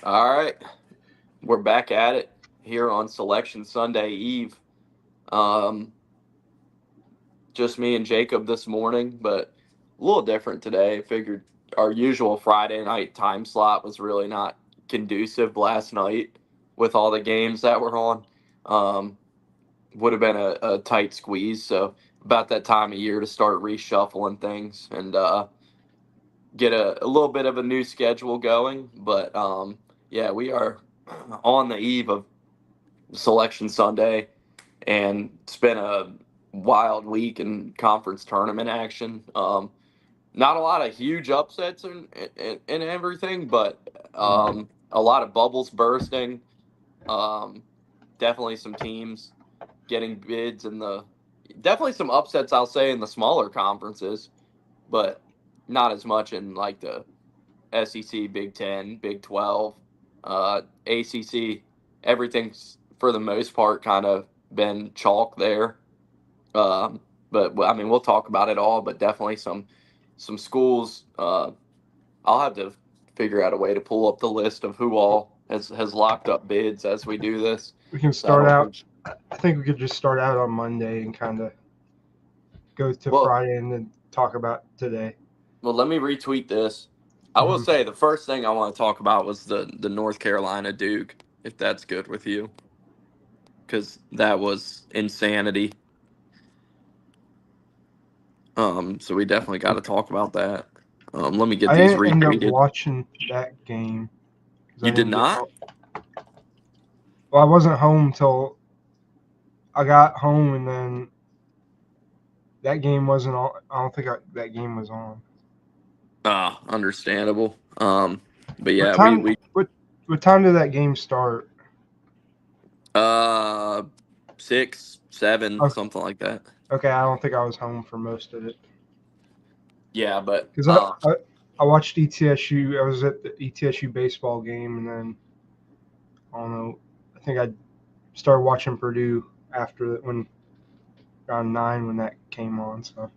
All right, we're back at it here on Selection Sunday Eve. Um, just me and Jacob this morning, but a little different today. Figured our usual Friday night time slot was really not conducive last night with all the games that were on. Um, would have been a tight squeeze. So about that time of year to start reshuffling things and get a little bit of a new schedule going. But yeah, we are on the eve of Selection Sunday, and it's been a wild week in conference tournament action. Not a lot of huge upsets and everything, but a lot of bubbles bursting. Um, Definitely some teams getting bids in the definitely some upsets. I'll say in the smaller conferences, but not as much in like the SEC, Big Ten, Big 12, ACC. Everything's for the most part kind of been chalk there. Um, but I mean, we'll talk about it all. But definitely some schools. I'll have to figure out a way to pull up the list of who all has locked up bids as we do this. We can So I start don't out. think. I think we could just start out on Monday and kind of go to Well, Friday and then talk about today. let me retweet this. I will Mhm. say the first thing I want to talk about was the North Carolina Duke, if that's good with you, because that was insanity. So we definitely got to talk about that. Let me get I these didn't end up retweeted. watching that game because I You did didn't get not? home. Well, I wasn't home till I got home, and then that game wasn't on. I don't think that game was on. Ah, understandable. But What yeah, we time? we What time did that game start? uh 6, 7, Okay, something like that. okay, I don't think I was home for most of it Yeah, but because I watched ETSU. I was at the ETSU baseball game, and then I don't know. I think I started watching Purdue after when around 9 when that came on. So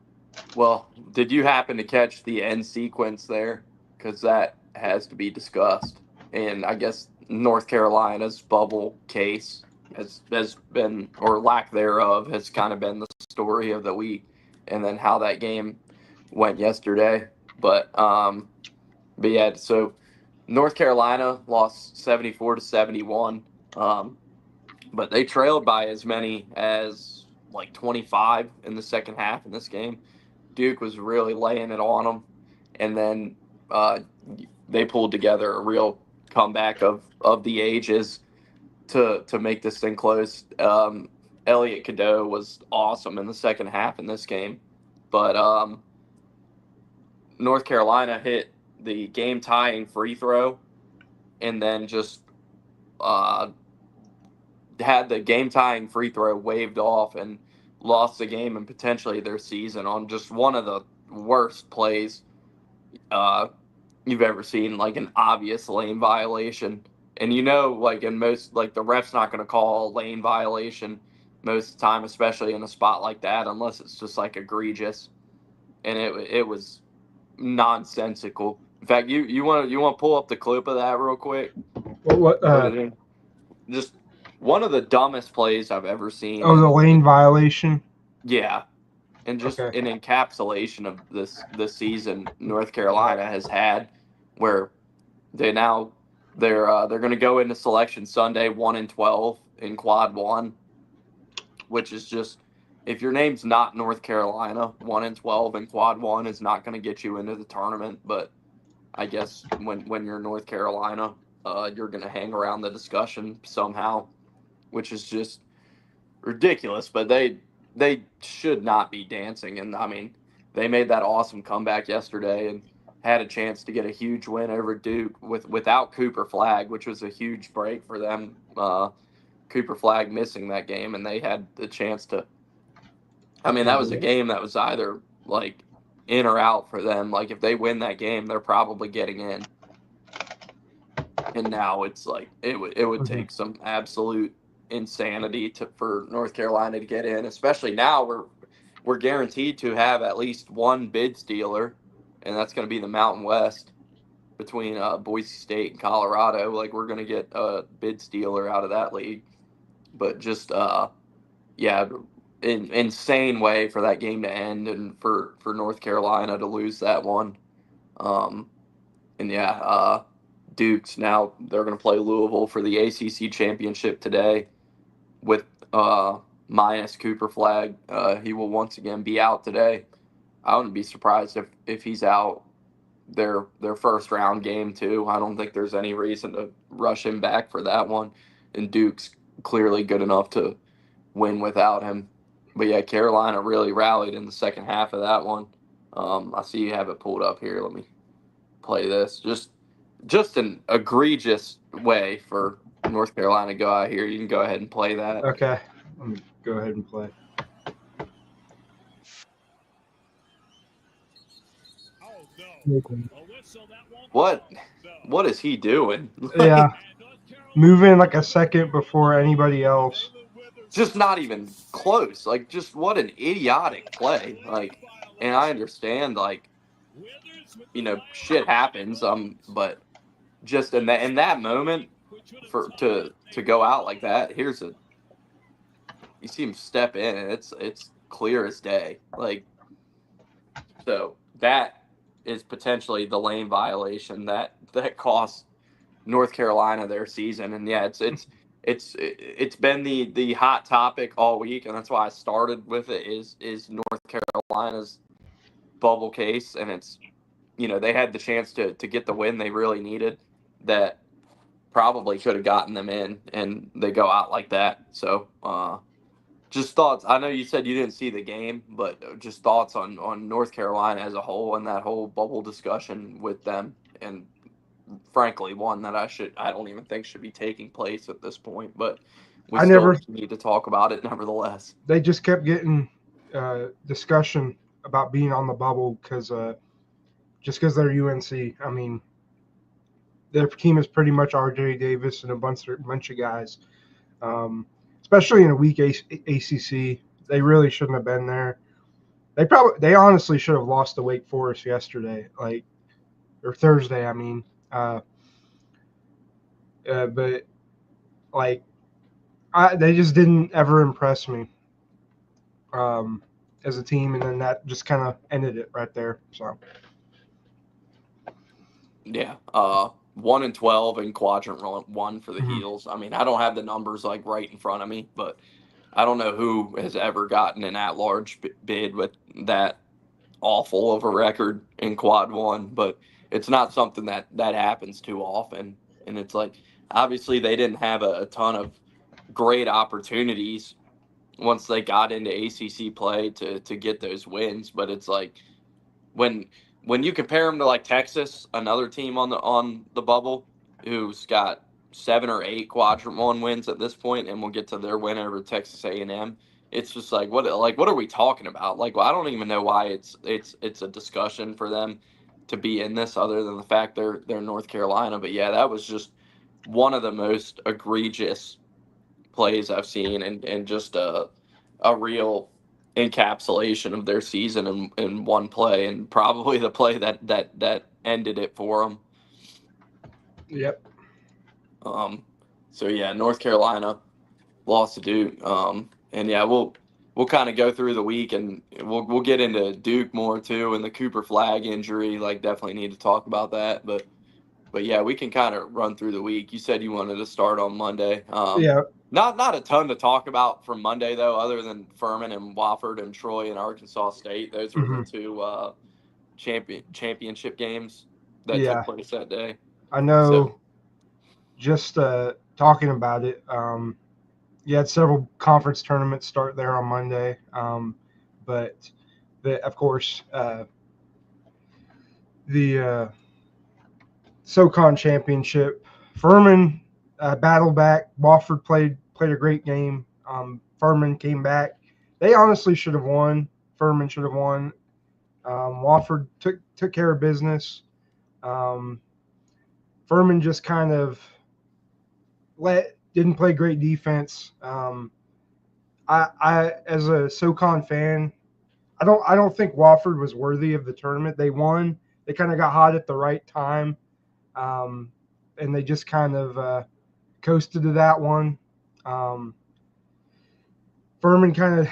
well, did you happen to catch the end sequence there? Because that has to be discussed. And I guess North Carolina's bubble case has been, or lack thereof, has kind of been the story of the week. And then how that game went yesterday. But but yeah, so North Carolina lost 74-71. Um, but they trailed by as many as like 25 in the second half in this game. Duke was really laying it on them, and then uh, they pulled together a real comeback of the ages to make this thing close. Elliot Cadeau was awesome in the second half in this game, but North Carolina hit the game tying free throw, and then just uh, had the game tying free throw waved off and lost the game and potentially their season on just one of the worst plays uh, you've ever seen, like an obvious lane violation. And like in most, like the ref's not going to call a lane violation most of the time, especially in a spot like that, unless it's just like egregious. And it was nonsensical. In fact, you want to pull up the clip of that real quick, what? put it in. Just one of the dumbest plays I've ever seen, Oh, the and lane violation. yeah, and just Okay. an encapsulation of this season North Carolina has had, where they're going to go into Selection Sunday 1-12 in Quad One, which is just if your name's not North Carolina, 1-12 in Quad One is not going to get you into the tournament. But I guess when you're North Carolina, you're going to hang around the discussion somehow, which is just ridiculous. But they should not be dancing. And I mean, they made that awesome comeback yesterday and had a chance to get a huge win over Duke without Cooper Flag, which was a huge break for them. Cooper Flag missing that game, and they had the chance to. I mean, that was a game that was either like in or out for them. Like if they win that game, they're probably getting in. And now it's like it would Mhm. take some absolute insanity for North Carolina to get in, especially now we're guaranteed to have at least one bid stealer, and that's going to be the Mountain West. between Boise State and Colorado. Like we're gonna get a bid stealer out of that league, but just yeah, insane way for that game to end and for North Carolina to lose that one. Um, and yeah, Duke's now they're gonna play Louisville for the ACC championship today with minus Cooper Flag. He will once again be out today. I wouldn't be surprised if he's out their first round game too. I don't think there's any reason to rush him back for that one. And Duke's clearly good enough to win without him. But yeah, Carolina really rallied in the second half of that one. I see you have it pulled up here. Let me play this. Just an egregious way for North Carolina to go out here. You can go ahead and play that. Okay, let me go ahead and play. What is he doing? Yeah, moving like a second before anybody else. Just not even close. Like, just what an idiotic play. Like, and I understand, like, shit happens. But just in that moment, for to go out like that, you see him step in, and it's clear as day. Like, so that is potentially the lane violation that costs North Carolina their season. And yeah, it's been the hot topic all week, and that's why I started with it is North Carolina's bubble case, and it's they had the chance to get the win they really needed that probably could have gotten them in, and they go out like that. So just thoughts. I know you said you didn't see the game, but just thoughts on North Carolina as a whole and that whole bubble discussion with them, and frankly, one that I don't even think should be taking place at this point, but we I still never. need to talk about it nevertheless. They just kept getting discussion about being on the bubble because just because they're UNC. I mean, their team is pretty much RJ Davis and a bunch of guys. Especially in a weak ACC, they really shouldn't have been there. They honestly should have lost to Wake Forest yesterday, or Thursday. I mean, but like they just didn't ever impress me as a team, and then that just kind of ended it right there. So Yeah, 1-12 in quadrant one for the mm-hmm. Heels. I mean, I don't have the numbers like right in front of me, but I don't know who has ever gotten an at-large bid with that awful of a record in quad one. But it's not something that happens too often, and it's like obviously they didn't have a ton of great opportunities once they got into ACC play to get those wins. But it's like when when you compare them to like Texas, another team on the bubble who's got 7 or 8 quadrant one wins at this point, and we'll get to their win over Texas A&M. It's just like what are we talking about? Like, well, I don't even know why it's a discussion for them to be in this, other than the fact they're North Carolina. But yeah, that was just one of the most egregious plays I've seen, and just a real encapsulation of their season in one play, and probably the play that ended it for them. Yep. So yeah, North Carolina lost to Duke. And yeah, we'll kind of go through the week, and we'll get into Duke more too, and the Cooper Flag injury. Like, definitely need to talk about that. But yeah, we can kind of run through the week. You said you wanted to start on Monday. Yeah. Not a ton to talk about from Monday though, other than Furman and Wofford and Troy and Arkansas State. Those were Mm-hmm. the two championship games that Yeah. took place that day. I know. So Just talking about it. You had several conference tournaments start there on Monday, but of course the SoCon championship. Furman battled back. Wofford played a great game. Furman came back. They honestly should have won. Furman should have won. Wofford took care of business. Furman just kind of didn't play great defense. I as a SoCon fan, I don't think Wofford was worthy of the tournament. They won. They kind of got hot at the right time. and they just kind of coasted to that one. Um, Furman played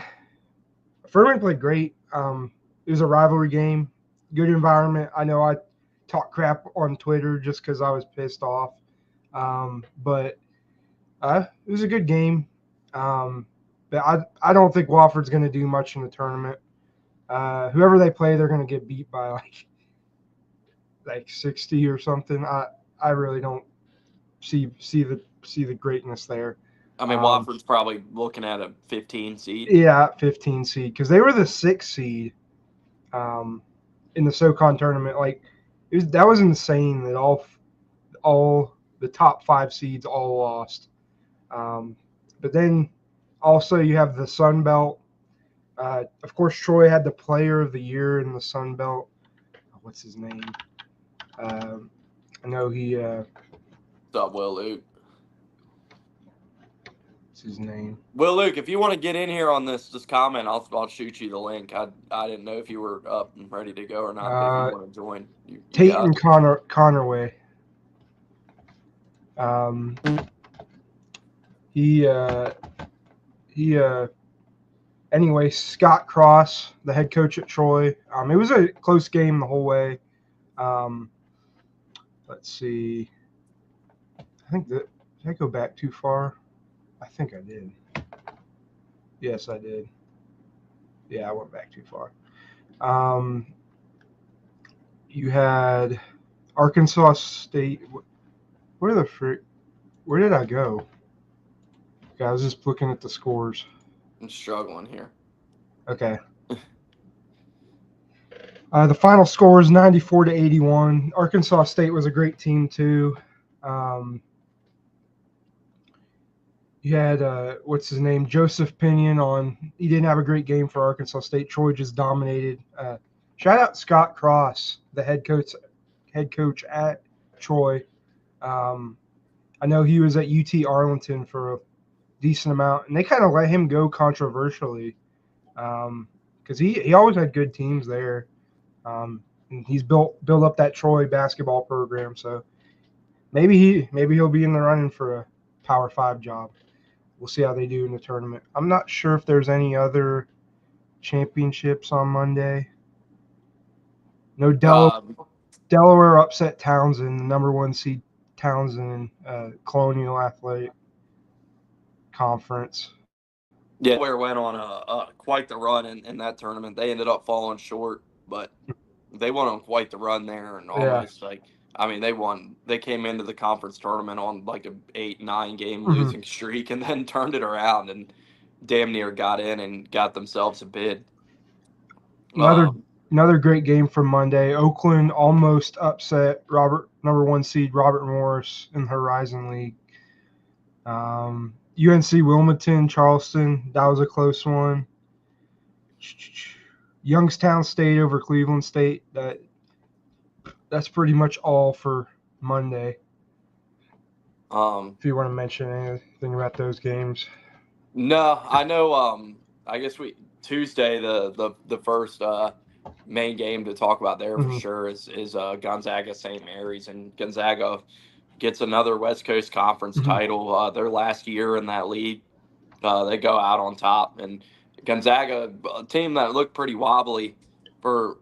great. It was a rivalry game, good environment. I know I talk crap on Twitter just because I was pissed off, but it was a good game. But I don't think Wofford's going to do much in the tournament. Whoever they play, they're going to get beat by like 60 or something. I really don't see the greatness there. I mean, Wofford's probably looking at a 15 seed. Yeah, 15 seed because they were the 6th seed in the SoCon tournament. Like that was insane that all the top 5 seeds all lost. But then also you have the Sun Belt. Of course, Troy had the Player of the Year in the Sun Belt. What's his name? I know he. What's up, Will Luke? What's his name? Will Luke, if you want to get in here on this, just comment. I'll shoot you the link. I didn't know if you were up and ready to go or not. But if you want to join, you Tate and Connerway. Anyway, Scott Cross, the head coach at Troy. It was a close game the whole way. Let's see. Did I go back too far? I think I did. Yes, I did. Yeah, I went back too far. You had Arkansas State. Where did I go? Okay, I was just looking at the scores. I'm struggling here. Okay. The final score is 94-81. Arkansas State was a great team too. You had what's his name, Joseph Pinion on. He didn't have a great game for Arkansas State. Troy just dominated. Shout out Scott Cross, the head coach at Troy. I know he was at UT Arlington for a decent amount, and they kind of let him go controversially because he always had good teams there. And he's built up that Troy basketball program, so maybe he'll be in the running for a Power 5 job. We'll see how they do in the tournament. I'm not sure if there's any other championships on Monday. No, Delaware upset Townsend, the number 1 seed Townsend Colonial Athletic Conference. Yeah, Delaware went on quite the run in that tournament. They ended up falling short, but they went on quite the run there and almost they won. They came into the conference tournament on like a 8-9 game losing streak and then turned it around and damn near got in and got themselves a bid. Another great game from Monday. Oakland almost upset number 1 seed Robert Morris in the Horizon League. UNC Wilmington, Charleston, that was a close one. Youngstown State over Cleveland State. That's pretty much all for Monday. If you want to mention anything about those games. No, I know. I guess Tuesday the first main game to talk about there for sure is Gonzaga St. Mary's, and Gonzaga gets another West Coast Conference title. Their last year in that league, they go out on top, and Gonzaga, a team that looked pretty wobbly for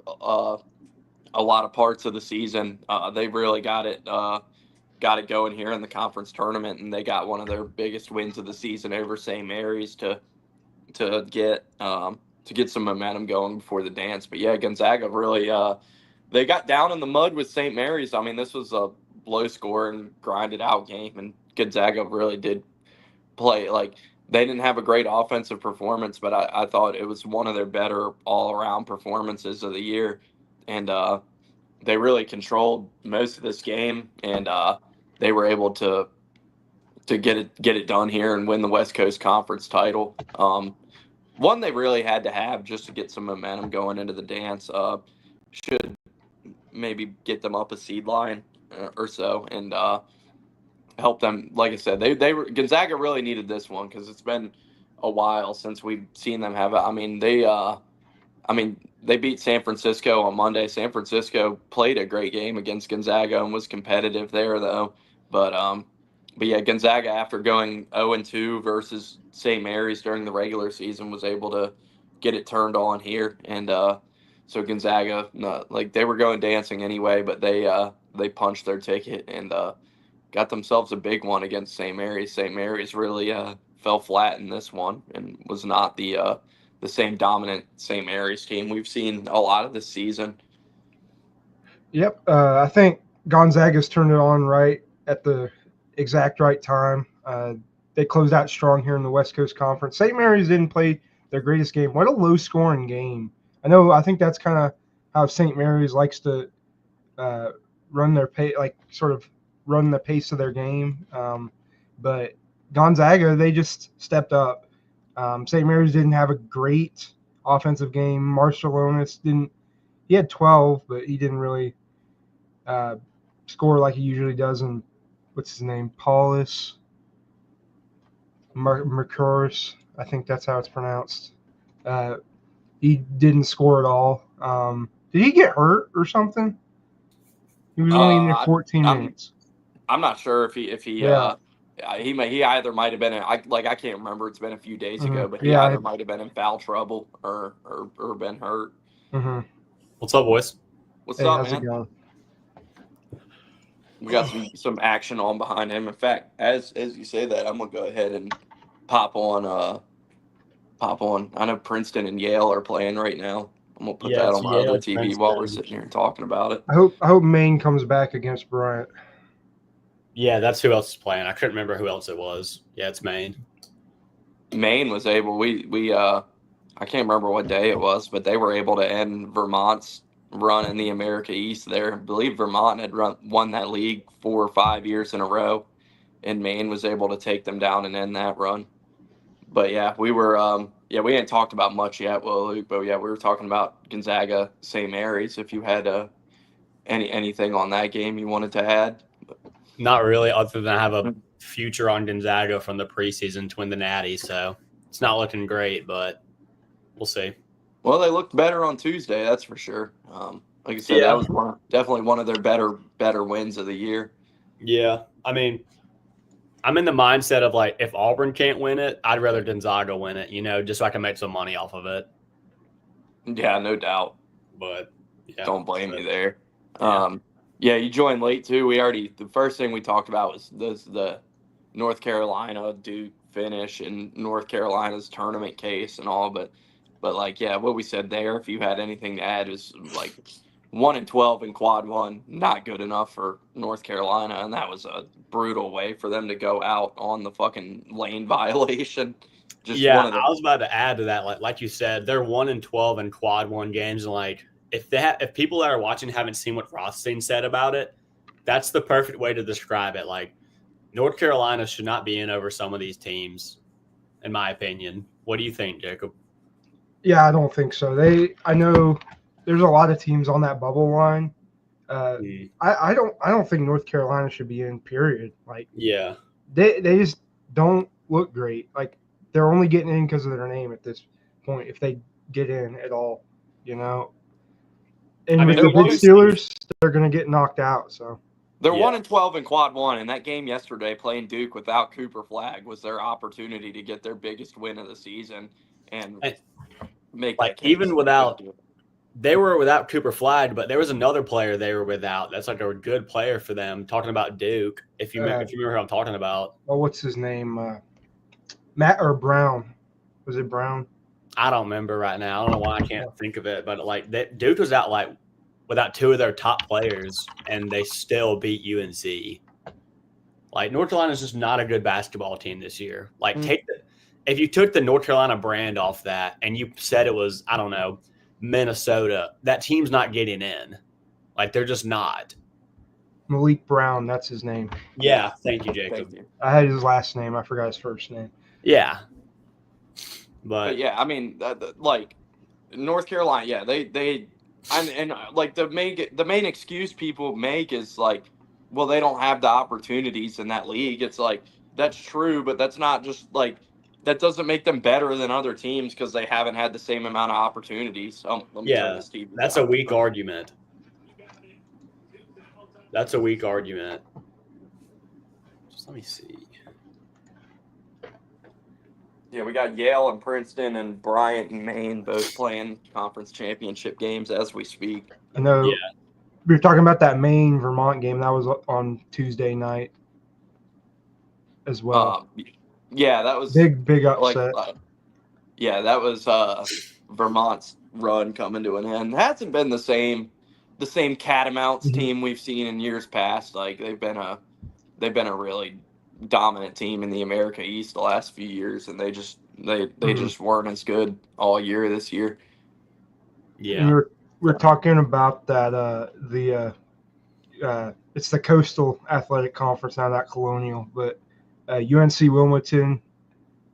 a lot of parts of the season, they really got it going here in the conference tournament, and they got one of their biggest wins of the season over St. Mary's to get some momentum going before the dance. But yeah, Gonzaga really they got down in the mud with St. Mary's. I mean, this was a low score and grinded out game, and Gonzaga really did play like they didn't have a great offensive performance, but I thought it was one of their better all-around performances of the year, and they really controlled most of this game, and they were able to get it done here and win the West Coast Conference title. One they really had to have just to get some momentum going into the dance. Should maybe get them up a seed line or so and help them. Like I said, Gonzaga really needed this one because it's been a while since we've seen them have it. I mean, they I mean, they beat San Francisco on Monday. San Francisco played a great game against Gonzaga and was competitive there, though. But yeah, Gonzaga, after going 0-2 versus St. Mary's during the regular season, was able to get it turned on here. And so Gonzaga, like they were going dancing anyway, but they punched their ticket and got themselves a big one against St. Mary's. St. Mary's really fell flat in this one and was not the same dominant St. Mary's team we've seen a lot of this season. Yep. I think Gonzaga's turned it on right at the exact right time. They closed out strong here in the West Coast Conference. St. Mary's didn't play their greatest game. What a low-scoring game. I think that's kind of how St. Mary's likes to run their run the pace of their game. But Gonzaga, they just stepped up. St. Mary's didn't have a great offensive game. Marshallonis didn't. He had 12, but he didn't really score like he usually does. And what's his name? Paulus Mercouris. I think that's how it's pronounced. He didn't score at all. Did he get hurt or something? He was only in there 14 minutes. I'm not sure if he either might have been I can't remember. It's been a few days ago, but he either might have been in foul trouble or been hurt. Mm-hmm. What's up, boys? What's up, man? We got some action on behind him. In fact, as you say that, I'm gonna go ahead and pop on. I know Princeton and Yale are playing right now. I'm gonna put that on my other TV Princeton. While we're sitting here talking about it. I hope Maine comes back against Bryant. Yeah, that's who else is playing. I couldn't remember who else it was. Yeah, it's Maine. Maine was able. I can't remember what day it was, but they were able to end Vermont's run in the America East there. I believe Vermont had won that league 4 or 5 years in a row, and Maine was able to take them down and end that run. But yeah, we ain't talked about much yet, Luke. But yeah, we were talking about Gonzaga, St. Mary's. If you had anything on that game you wanted to add. Not really, other than I have a future on Gonzaga from the preseason to win the Natty. So it's not looking great, but we'll see. Well, they looked better on Tuesday, that's for sure. Like I said, that was definitely one of their better wins of the year. Yeah, I mean, I'm in the mindset of like, if Auburn can't win it, I'd rather Gonzaga win it, just so I can make some money off of it. Yeah, no doubt. But yeah, don't blame me there. Yeah. You joined late too. The first thing we talked about was the North Carolina Duke finish and North Carolina's tournament case and all, but what we said there, if you had anything to add, is like 1-12 in quad one, not good enough for North Carolina, and that was a brutal way for them to go out on the fucking lane violation. I was about to add to that, like you said, they're 1-12 in quad one games, and like if people that are watching haven't seen what Rothstein said about it, that's the perfect way to describe it. Like, North Carolina should not be in over some of these teams, in my opinion. What do you think, Jacob? Yeah, I don't think so. I know there's a lot of teams on that bubble line. I don't think North Carolina should be in. Period. Like, yeah, they just don't look great. Like, they're only getting in because of their name at this point. If they get in at all, And with the big Steelers, they're gonna get knocked out. So they're 1-12 in quad one, and that game yesterday playing Duke without Cooper Flagg was their opportunity to get their biggest win of the season and make like even without. They were without Cooper Flagg, but there was another player they were without. That's like a good player for them. Talking about Duke, if you remember who I'm talking about. Oh, what's his name? Matt or Brown? Was it Brown? I don't remember right now. I don't know why I can't think of it, but like Duke was out like without 2 of their top players, and they still beat UNC. Like, North Carolina is just not a good basketball team this year. Like, if you took the North Carolina brand off that and you said it was, I don't know, Minnesota, that team's not getting in. Like, they're just not. Malik Brown, that's his name. Yeah, thank you, Jacob. Thank you. I had his last name. I forgot his first name. Yeah. But yeah, I mean, like, North Carolina, yeah, they like the main excuse people make is like, well, they don't have the opportunities in that league. It's like, that's true, but that's not just like that doesn't make them better than other teams because they haven't had the same amount of opportunities. Let me turn Yeah, this TV that's down. a weak argument. That's a weak argument. Just let me see. Yeah, we got Yale and Princeton and Bryant and Maine both playing conference championship games as we speak. I know. Yeah. We were talking about that Maine Vermont game that was on Tuesday night as well. Yeah, that was Big upset. Yeah, that was Vermont's run coming to an end. It hasn't been the same catamounts team we've seen in years past. Like they've been a really dominant team in the America East the last few years, and they just weren't as good all year this year. Yeah, and we're talking about that it's the Coastal Athletic Conference, now not Colonial, but UNC Wilmington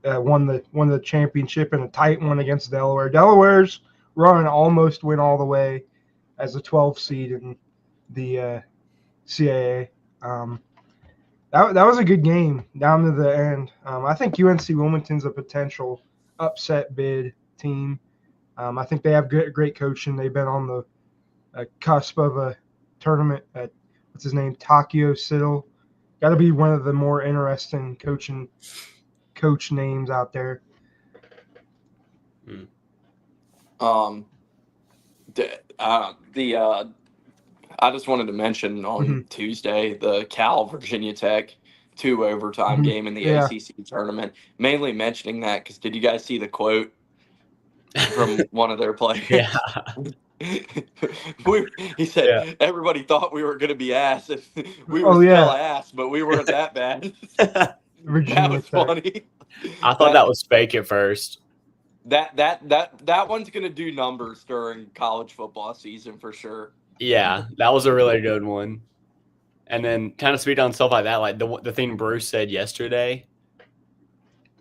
won the championship in a tight one against Delaware. Delaware's run almost went all the way as a 12 seed in the CAA. That was a good game down to the end. I think UNC Wilmington's a potential upset bid team. I think they have great coaching. They've been on the cusp of a tournament at what's his name, Takio Siddle. Got to be one of the more interesting coach names out there. I just wanted to mention on Tuesday the Cal Virginia Tech 2 overtime game in the ACC tournament. Mainly mentioning that because did you guys see the quote from one of their players? Yeah. He said everybody thought we were going to be ass, and we were still ass, but we weren't that bad. That was funny. I thought that was fake at first. That one's going to do numbers during college football season for sure. Yeah, that was a really good one. And then kind of speak on stuff like that, like the thing Bruce said yesterday.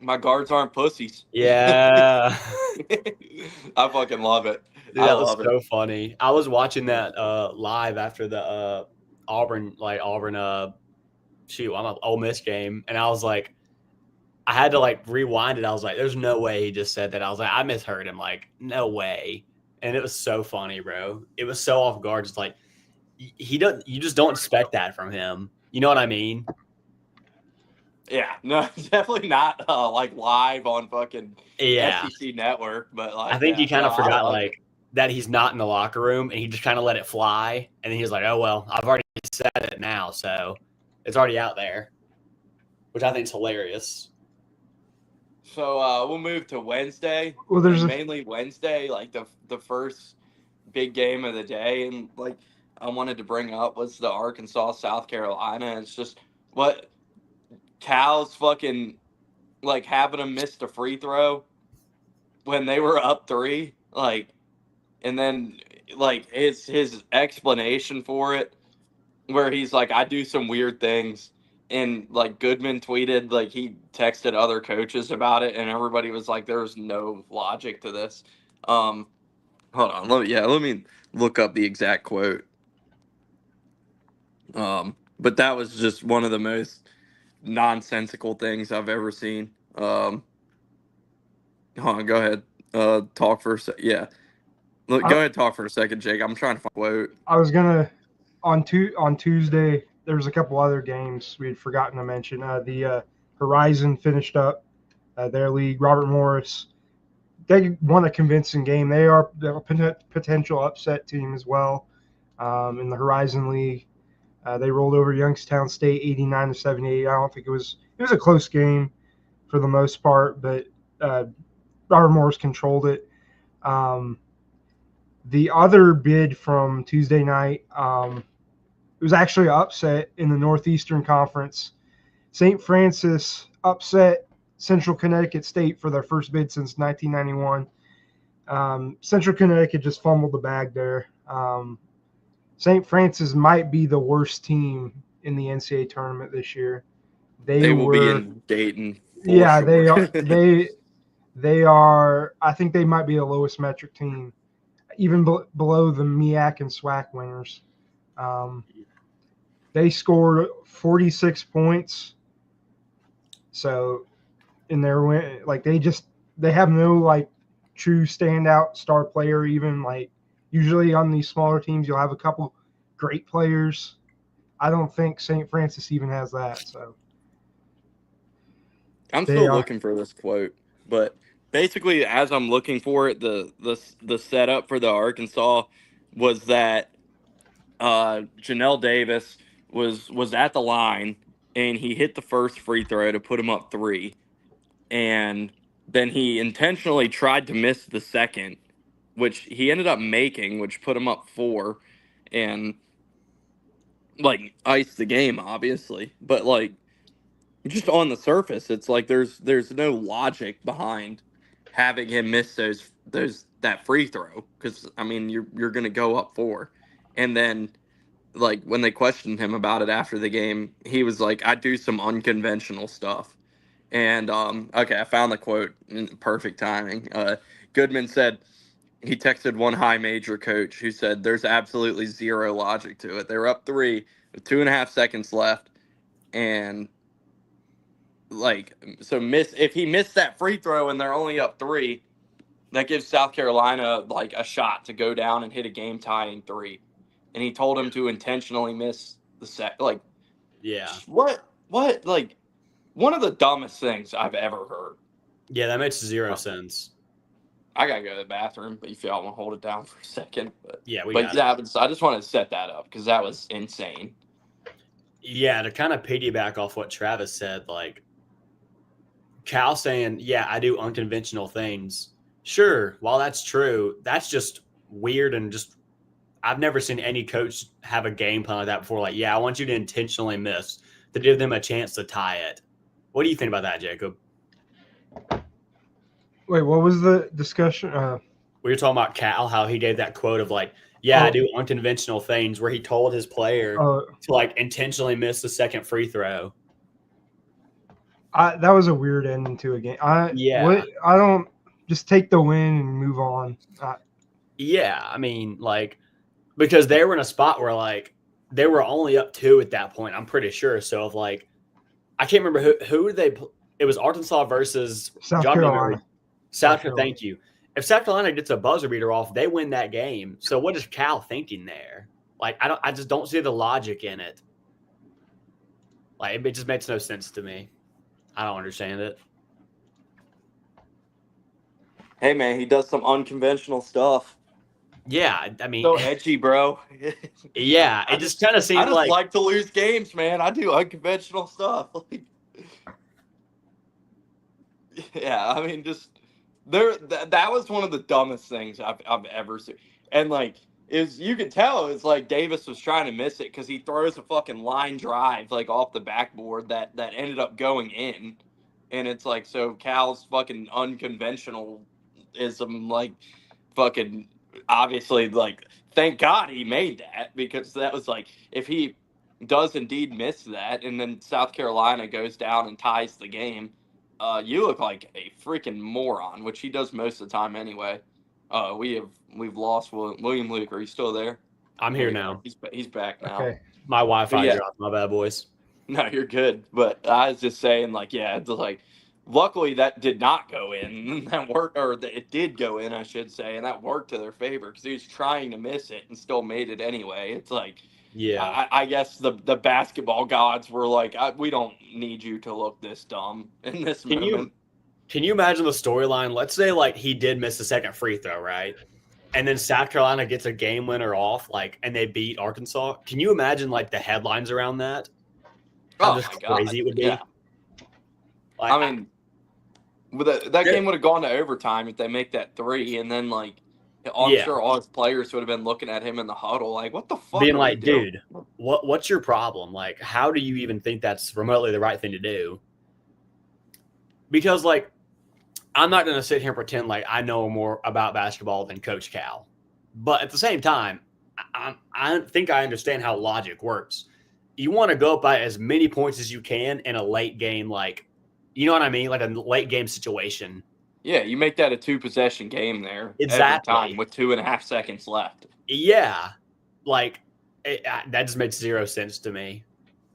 My guards aren't pussies. Yeah. I fucking love it. Dude, that was so funny. I was watching that live after the Auburn I'm an Ole Miss game, and I was like, I had to like rewind it. I was like, there's no way he just said that. I was like, I misheard him. Like, no way. And it was so funny, bro. It was so off guard. Just like you just don't expect that from him. You know what I mean? Yeah, no, definitely not like live on fucking SEC Network. But like, I think he kind of forgot like that he's not in the locker room, and he just kind of let it fly. And then he was like, "Oh well, I've already said it now, so it's already out there," which I think is hilarious. So we'll move to Wednesday. Well, there's mainly Wednesday, like the first big game of the day, and like I wanted to bring up was the Arkansas South Carolina. It's just what Cal's fucking like having them miss the free throw when they were up 3, like, and then like his explanation for it, where he's like, I do some weird things. And like Goodman tweeted, like he texted other coaches about it, and everybody was like, "There's no logic to this." Hold on, let me look up the exact quote. But that was just one of the most nonsensical things I've ever seen. Hold on, go ahead. Talk for a second. Yeah, go ahead, talk for a second, Jake. I'm trying to find a quote. I was gonna on Tuesday. There was a couple other games we had forgotten to mention. The Horizon finished up their league. Robert Morris, they won a convincing game. They're a potential upset team as well in the Horizon League. They rolled over Youngstown State 89-78. I don't think it was a close game for the most part, but Robert Morris controlled it. The other bid from Tuesday night. It was actually an upset in the Northeastern Conference. St. Francis upset Central Connecticut State for their first bid since 1991. Central Connecticut just fumbled the bag there. St. Francis might be the worst team in the NCAA tournament this year. They will be in Dayton. Yeah, sure. they are. They are. I think they might be the lowest metric team, even below the MEAC and SWAC winners. They scored 46 points. So in their win. Like they have no like true standout star player. Even like usually on these smaller teams, you'll have a couple great players. I don't think St. Francis even has that. So I'm they still are. looking for this quote, but basically, as I'm looking for it, the setup for the Arkansas was that Janelle Davis was at the line and he hit the first free throw to put him up 3, and then he intentionally tried to miss the second, which he ended up making, which put him up 4, and like iced the game, obviously, but like just on the surface, it's like there's no logic behind having him miss those that free throw, because I mean you're gonna go up 4, and then like when they questioned him about it after the game, he was like, "I do some unconventional stuff." And okay, I found the quote in perfect timing. Goodman said he texted one high major coach who said there's absolutely zero logic to it. They were up 3 with 2.5 seconds left, and like so miss if he missed that free throw and they're only up 3, that gives South Carolina like a shot to go down and hit a game tying 3. And he told him to intentionally miss the set. Like, Yeah. what like one of the dumbest things I've ever heard. Yeah, that makes zero sense. I gotta go to the bathroom, but if y'all want to hold it down for a second, but Yeah, I just wanted to set that up because that was insane. Yeah, to kind of piggyback off what Travis said, like Cal saying, "Yeah, I do unconventional things." Sure, while that's true, that's just weird and just I've never seen any coach have a game plan like that before. Like, yeah, I want you to intentionally miss to give them a chance to tie it. What do you think about that, Jacob? Wait, what was the discussion? We were talking about Cal, how he gave that quote of like, "Yeah, I do unconventional things," where he told his player to like intentionally miss the second free throw. That was a weird ending to a game. I don't just take the win and move on. Yeah, I mean, like because they were in a spot where like they were only up 2 at that point. I'm pretty sure. So if like I can't remember who they. It was Arkansas versus South Carolina. South Carolina. Thank you. If South Carolina gets a buzzer beater off, they win that game. So what is Cal thinking there? Like I just don't see the logic in it. Like it just makes no sense to me. I don't understand it. Hey man, he does some unconventional stuff. Yeah, I mean, so edgy, bro. Yeah, it just kind of seems I just like to lose games, man. I do unconventional stuff. Like, yeah, I mean, just that was one of the dumbest things I've ever seen, and like you could tell it's like Davis was trying to miss it because he throws a fucking line drive like off the backboard that ended up going in, and it's like so Cal's fucking unconventionalism like fucking obviously like thank God he made that, because that was like if he does indeed miss that and then South Carolina goes down and ties the game, you look like a freaking moron, which he does most of the time anyway. We've lost William Luke. Are you still there? I'm here now. He's back now. Okay. My Wi-Fi dropped. My bad, boys. No, you're good. But I was just saying, like, yeah, it's like, luckily that did not go in. That worked, or it did go in, I should say, and that worked to their favor because he was trying to miss it and still made it anyway. It's like, yeah, I guess the basketball gods were like, we don't need you to look this dumb in this moment. Can you imagine the storyline? Let's say like he did miss the second free throw, right? And then South Carolina gets a game winner off, like, and they beat Arkansas. Can you imagine like the headlines around that? How just crazy it would be. Yeah. Like, I mean, that game would have gone to overtime if they make that 3, and then like I'm sure all his players would have been looking at him in the huddle like, what the fuck? Being like, dude, what's your problem? Like, how do you even think that's remotely the right thing to do? Because like, I'm not going to sit here and pretend like I know more about basketball than Coach Cal. But at the same time, I think I understand how logic works. You want to go up by as many points as you can in a late game, like, you know what I mean? Like a late game situation. Yeah, you make that a 2-possession game there exactly. every time with 2.5 seconds left. Yeah. Like, that just makes zero sense to me.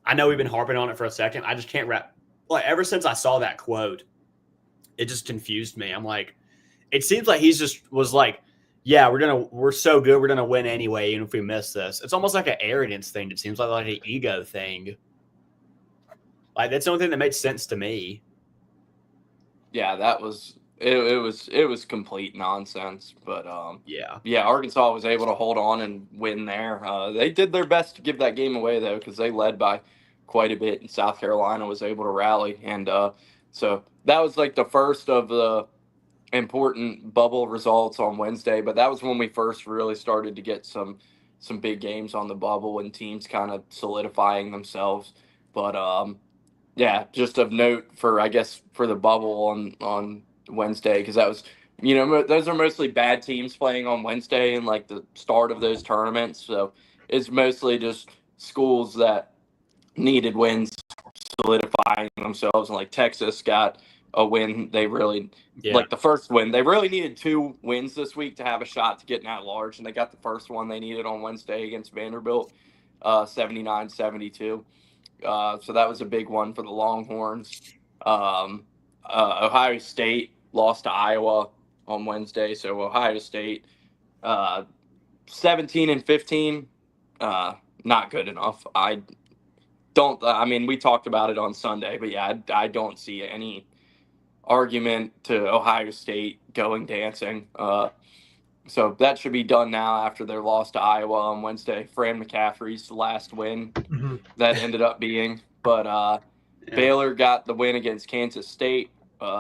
I know we've been harping on it for a second. I just can't wrap. Like, ever since I saw that quote, it just confused me. I'm like, it seems like he's just was like, yeah, we're so good, we're gonna win anyway, even if we miss this. It's almost like an arrogance thing. It seems like an ego thing. Like that's the only thing that made sense to me. Yeah, that was it was complete nonsense. But Yeah, Arkansas was able to hold on and win there. They did their best to give that game away though, because they led by quite a bit, and South Carolina was able to rally. And so that was like the first of the important bubble results on Wednesday. But that was when we first really started to get some big games on the bubble and teams kind of solidifying themselves. But yeah, just of note for I guess for the bubble on Wednesday, because that was those are mostly bad teams playing on Wednesday and like the start of those tournaments. So it's mostly just schools that needed wins solidifying themselves, and like Texas got a win. They really like the first win. They really needed 2 wins this week to have a shot to get at large, and they got the first one they needed on Wednesday against Vanderbilt, 79-72. So that was a big one for the Longhorns. Ohio State lost to Iowa on Wednesday, so Ohio State 17-15, not good enough. I mean, we talked about it on Sunday, but yeah, I don't see any argument to Ohio State going dancing. So that should be done now after their loss to Iowa on Wednesday. Fran McCaffrey's last win that ended up being. But Baylor got the win against Kansas State.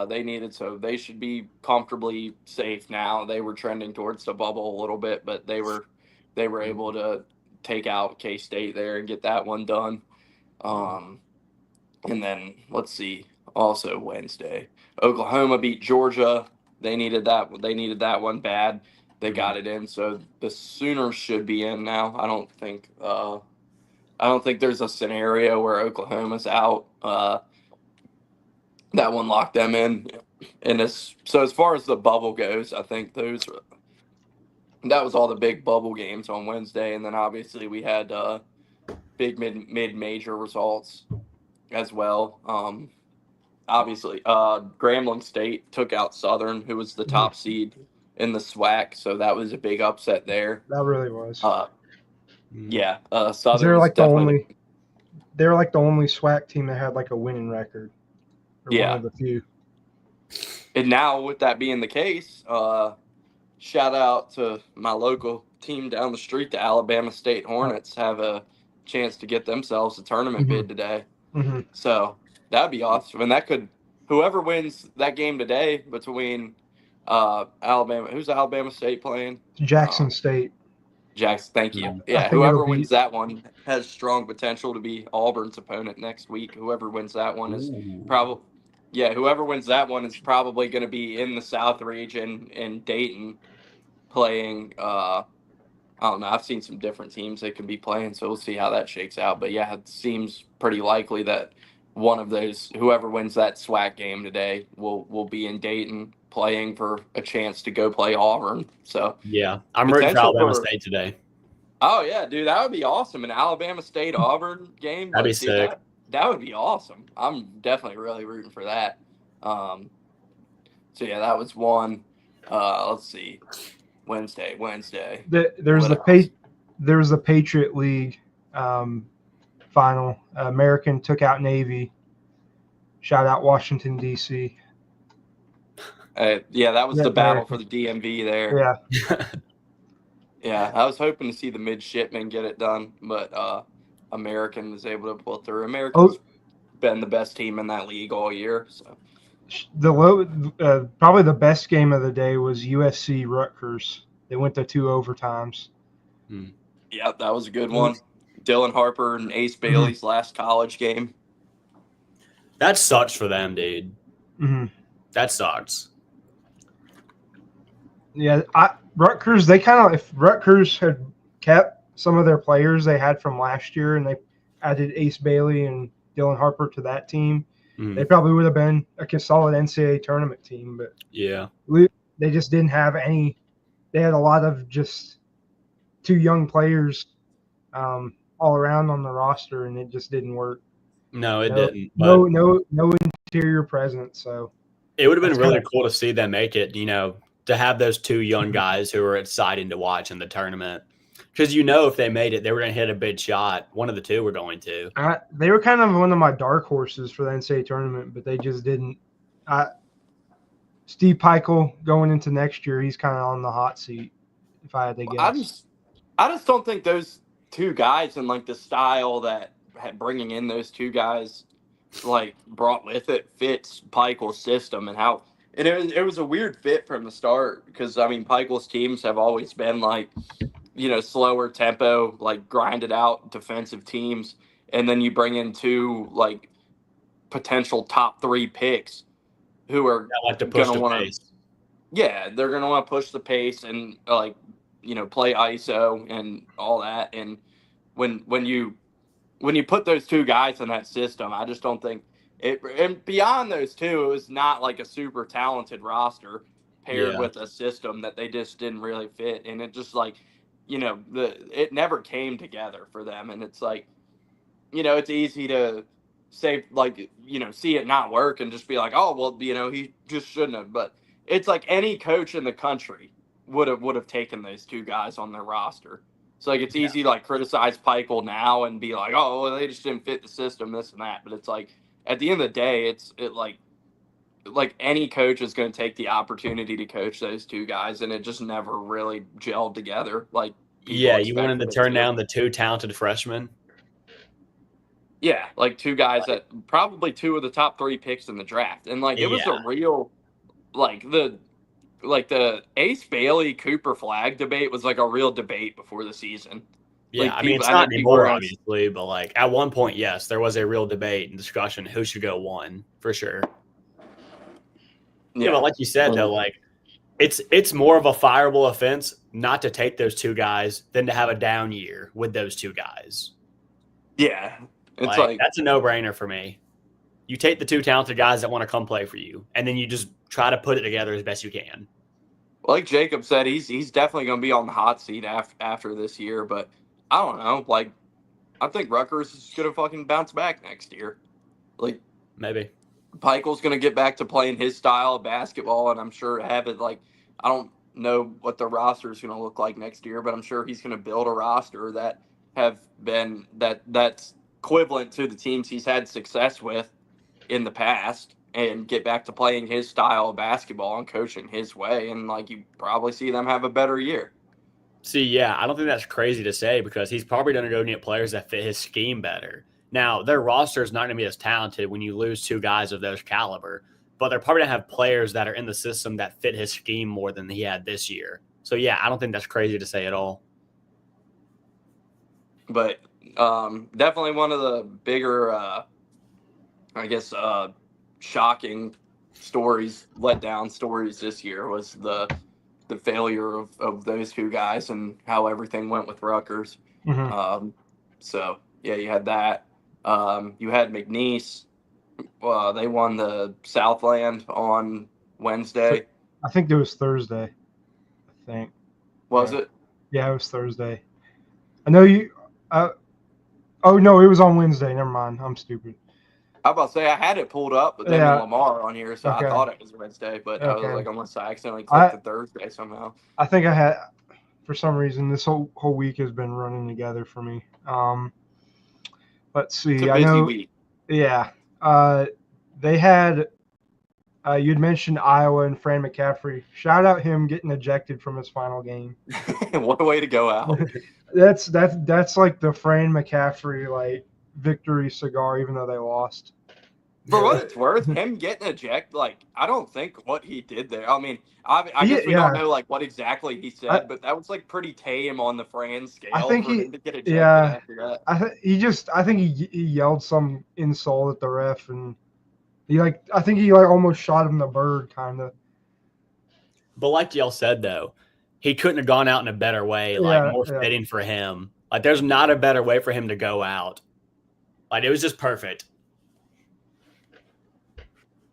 They needed, so they should be comfortably safe now. They were trending towards the bubble a little bit, but they were able to take out K-State there and get that one done. And then let's see. Also Wednesday, Oklahoma beat Georgia. They needed that. They needed that one bad. They got it in, so the Sooners should be in now. I don't think there's a scenario where Oklahoma's out. That one locked them in, and so as far as the bubble goes, I think that was all the big bubble games on Wednesday, and then obviously we had big mid-major results as well. Obviously, Grambling State took out Southern, who was the top seed in the SWAC, so that was a big upset there. That really was. Yeah, Southern. They're like the only SWAC team that had like a winning record. Or one of the few. And now, with that being the case, shout out to my local team down the street, the Alabama State Hornets, have a chance to get themselves a tournament bid today. So that'd be awesome. And whoever wins that game today between Alabama, who's Alabama State playing? Jackson State. Jackson, thank you. Yeah, whoever wins that one has strong potential to be Auburn's opponent next week. Whoever wins that one is probably. Yeah, whoever wins that one is probably going to be in the South region in Dayton playing. I don't know. I've seen some different teams they could be playing, so we'll see how that shakes out. But yeah, it seems pretty likely that one of those, whoever wins that SWAC game today, will be in Dayton playing for a chance to go play Auburn. So yeah, I'm rooting for Alabama State today. Oh yeah, dude, that would be awesome. An Alabama State Auburn game. That'd be sick. That would be awesome. I'm definitely really rooting for that. So yeah, that was one. Let's see, Wednesday. There was the Patriot League final. American took out Navy. Shout out Washington D.C. Yeah, that was the battle for the DMV there. Yeah. Yeah, I was hoping to see the midshipmen get it done, but American was able to pull through. American's been the best team in that league all year. So probably the best game of the day was USC Rutgers. They went to 2 overtimes. Yeah, that was a good one. Dylan Harper and Ace Bailey's last college game. That sucks for them, dude. That sucks. Yeah, Rutgers, if Rutgers had kept some of their players they had from last year and they added Ace Bailey and Dylan Harper to that team, they probably would have been a solid NCAA tournament team. But yeah, they just didn't have any. They had a lot of just 2 young players all around on the roster, and it just didn't work. No, it didn't. But no interior presence. So It would have been That's really kinda- cool to see them make it, to have those two young guys who are exciting to watch in the tournament. Because if they made it, they were going to hit a big shot. One of the two were going to. They were kind of one of my dark horses for the NCAA tournament, but they just didn't. Steve Peichel going into next year, he's kind of on the hot seat, if I had to guess. I just don't think those two guys and like the style that bringing in those two guys like brought with it fits Peichel's system and how it was a weird fit from the start because I mean Peichel's teams have always been like slower tempo, like grinded out defensive teams, and then you bring in two like potential top 3 picks who are I like to push gonna the want to, pace. yeah, they're gonna want to push the pace and like play ISO and all that. And when you put those two guys in that system, I just don't think it. And beyond those two, it was not like a super talented roster paired Yeah. with a system that they just didn't really fit. And it just like it never came together for them. And it's like it's easy to say like see it not work and just be like, oh well, he just shouldn't have. But it's like any coach in the country would have taken those two guys on their roster. So like it's easy to like criticize Peichel now and be like, oh well, they just didn't fit the system, this and that. But it's like at the end of the day, it like any coach is going to take the opportunity to coach those two guys, and it just never really gelled together. Like Yeah, you wanted to expected it turn down the two talented freshmen. Yeah, like two guys that probably 2 of the top 3 picks in the draft, and like it was a real like the Ace Bailey Cooper Flag debate was like a real debate before the season. Yeah, Like, I mean, it's I not think people anymore, were obviously, but like at one point, yes, there was a real debate and discussion who should go 1 for sure. Yeah, but like you said, though, like it's more of a fireable offense not to take those two guys than to have a down year with those two guys. Yeah, it's like that's a no-brainer for me. You take the two talented guys that want to come play for you, and then you just try to put it together as best you can. Like Jacob said, he's definitely going to be on the hot seat after this year, but I don't know. Like, I think Rutgers is going to fucking bounce back next year. Like, maybe Peichel's going to get back to playing his style of basketball, and I'm sure have it like I don't know what the roster is going to look like next year, but I'm sure he's going to build a roster that have been that's equivalent to the teams he's had success with in the past and get back to playing his style of basketball and coaching his way. And like you probably see them have a better year. See, yeah, I don't think that's crazy to say because he's probably going to go get players that fit his scheme better. Now, their roster is not going to be as talented when you lose two guys of those caliber, but they're probably going to have players that are in the system that fit his scheme more than he had this year. So, yeah, I don't think that's crazy to say at all. But definitely one of the bigger, I guess, shocking stories, letdown stories this year was the failure of those two guys and how everything went with Rutgers. Mm-hmm. So, yeah, you had that. You had McNeese. They won the Southland on Wednesday. I think it was Thursday. I think. Was it? Yeah, it was Thursday. I know you. Oh no, it was on Wednesday. Never mind. I'm stupid. I was about to say I had it pulled up, but then Lamar on here, so I thought it was Wednesday. But I was like, unless I accidentally clicked the Thursday somehow. I think I had, for some reason, this whole week has been running together for me. Let's see. It's a busy week. Yeah. They had. You'd mentioned Iowa and Fran McCaffrey. Shout out him getting ejected from his final game. What a way to go out. That's like the Fran McCaffrey like victory cigar, even though they lost. For what it's worth, him getting ejected, like I don't think what he did there. I mean, I guess we don't know like what exactly he said, but that was like pretty tame on the Fran scale. I think him to get ejected after that. I think he yelled some insult at the ref, and I think he almost shot him the bird, kind of. But like y'all said though, he couldn't have gone out in a better way, more fitting for him. Like there's not a better way for him to go out. Like it was just perfect.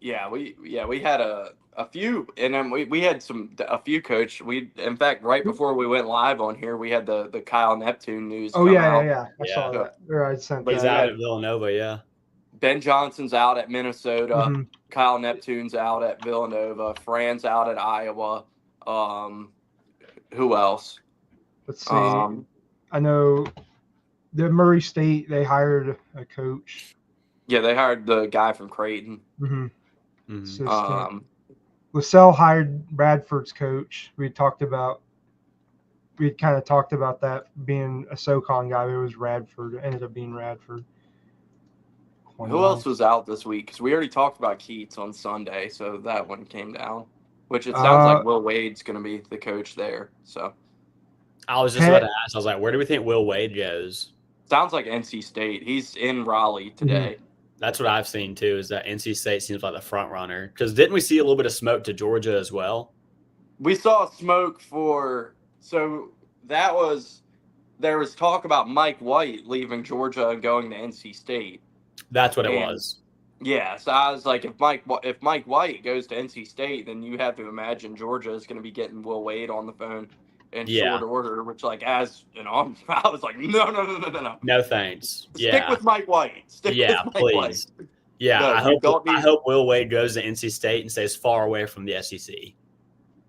Yeah, we had a few, and then we had a few coach. We in fact right before we went live on here, we had the Kyle Neptune news. Oh yeah. I saw that. Or I sent but he's out at Villanova, yeah. Ben Johnson's out at Minnesota. Mhm. Kyle Neptune's out at Villanova. Fran's out at Iowa. Who else? Let's see. I know the Murray State, they hired a coach. Yeah, they hired the guy from Creighton. Assistant. LaSalle hired Bradford's coach. We had kind of talked about that being a SoCon guy. It was Radford. It ended up being Radford. Who else was out this week? Because we already talked about Keats on Sunday, so that one came down. Which it sounds like Will Wade's going to be the coach there. So I was just about to ask. I was like, where do we think Will Wade goes? Sounds like NC State. He's in Raleigh today. That's what I've seen too. Is that NC State seems like the front runner? Because didn't we see a little bit of smoke to Georgia as well? We saw smoke there was talk about Mike White leaving Georgia and going to NC State. That's what it was. Yeah, so I was like, if Mike White goes to NC State, then you have to imagine Georgia is going to be getting Will Wade on the phone in short order. Which, like, as you know, I was like, no. No thanks. Stick with Mike White. Stick with Mike please. White. Yeah, I hope Will Wade goes to NC State and stays far away from the SEC.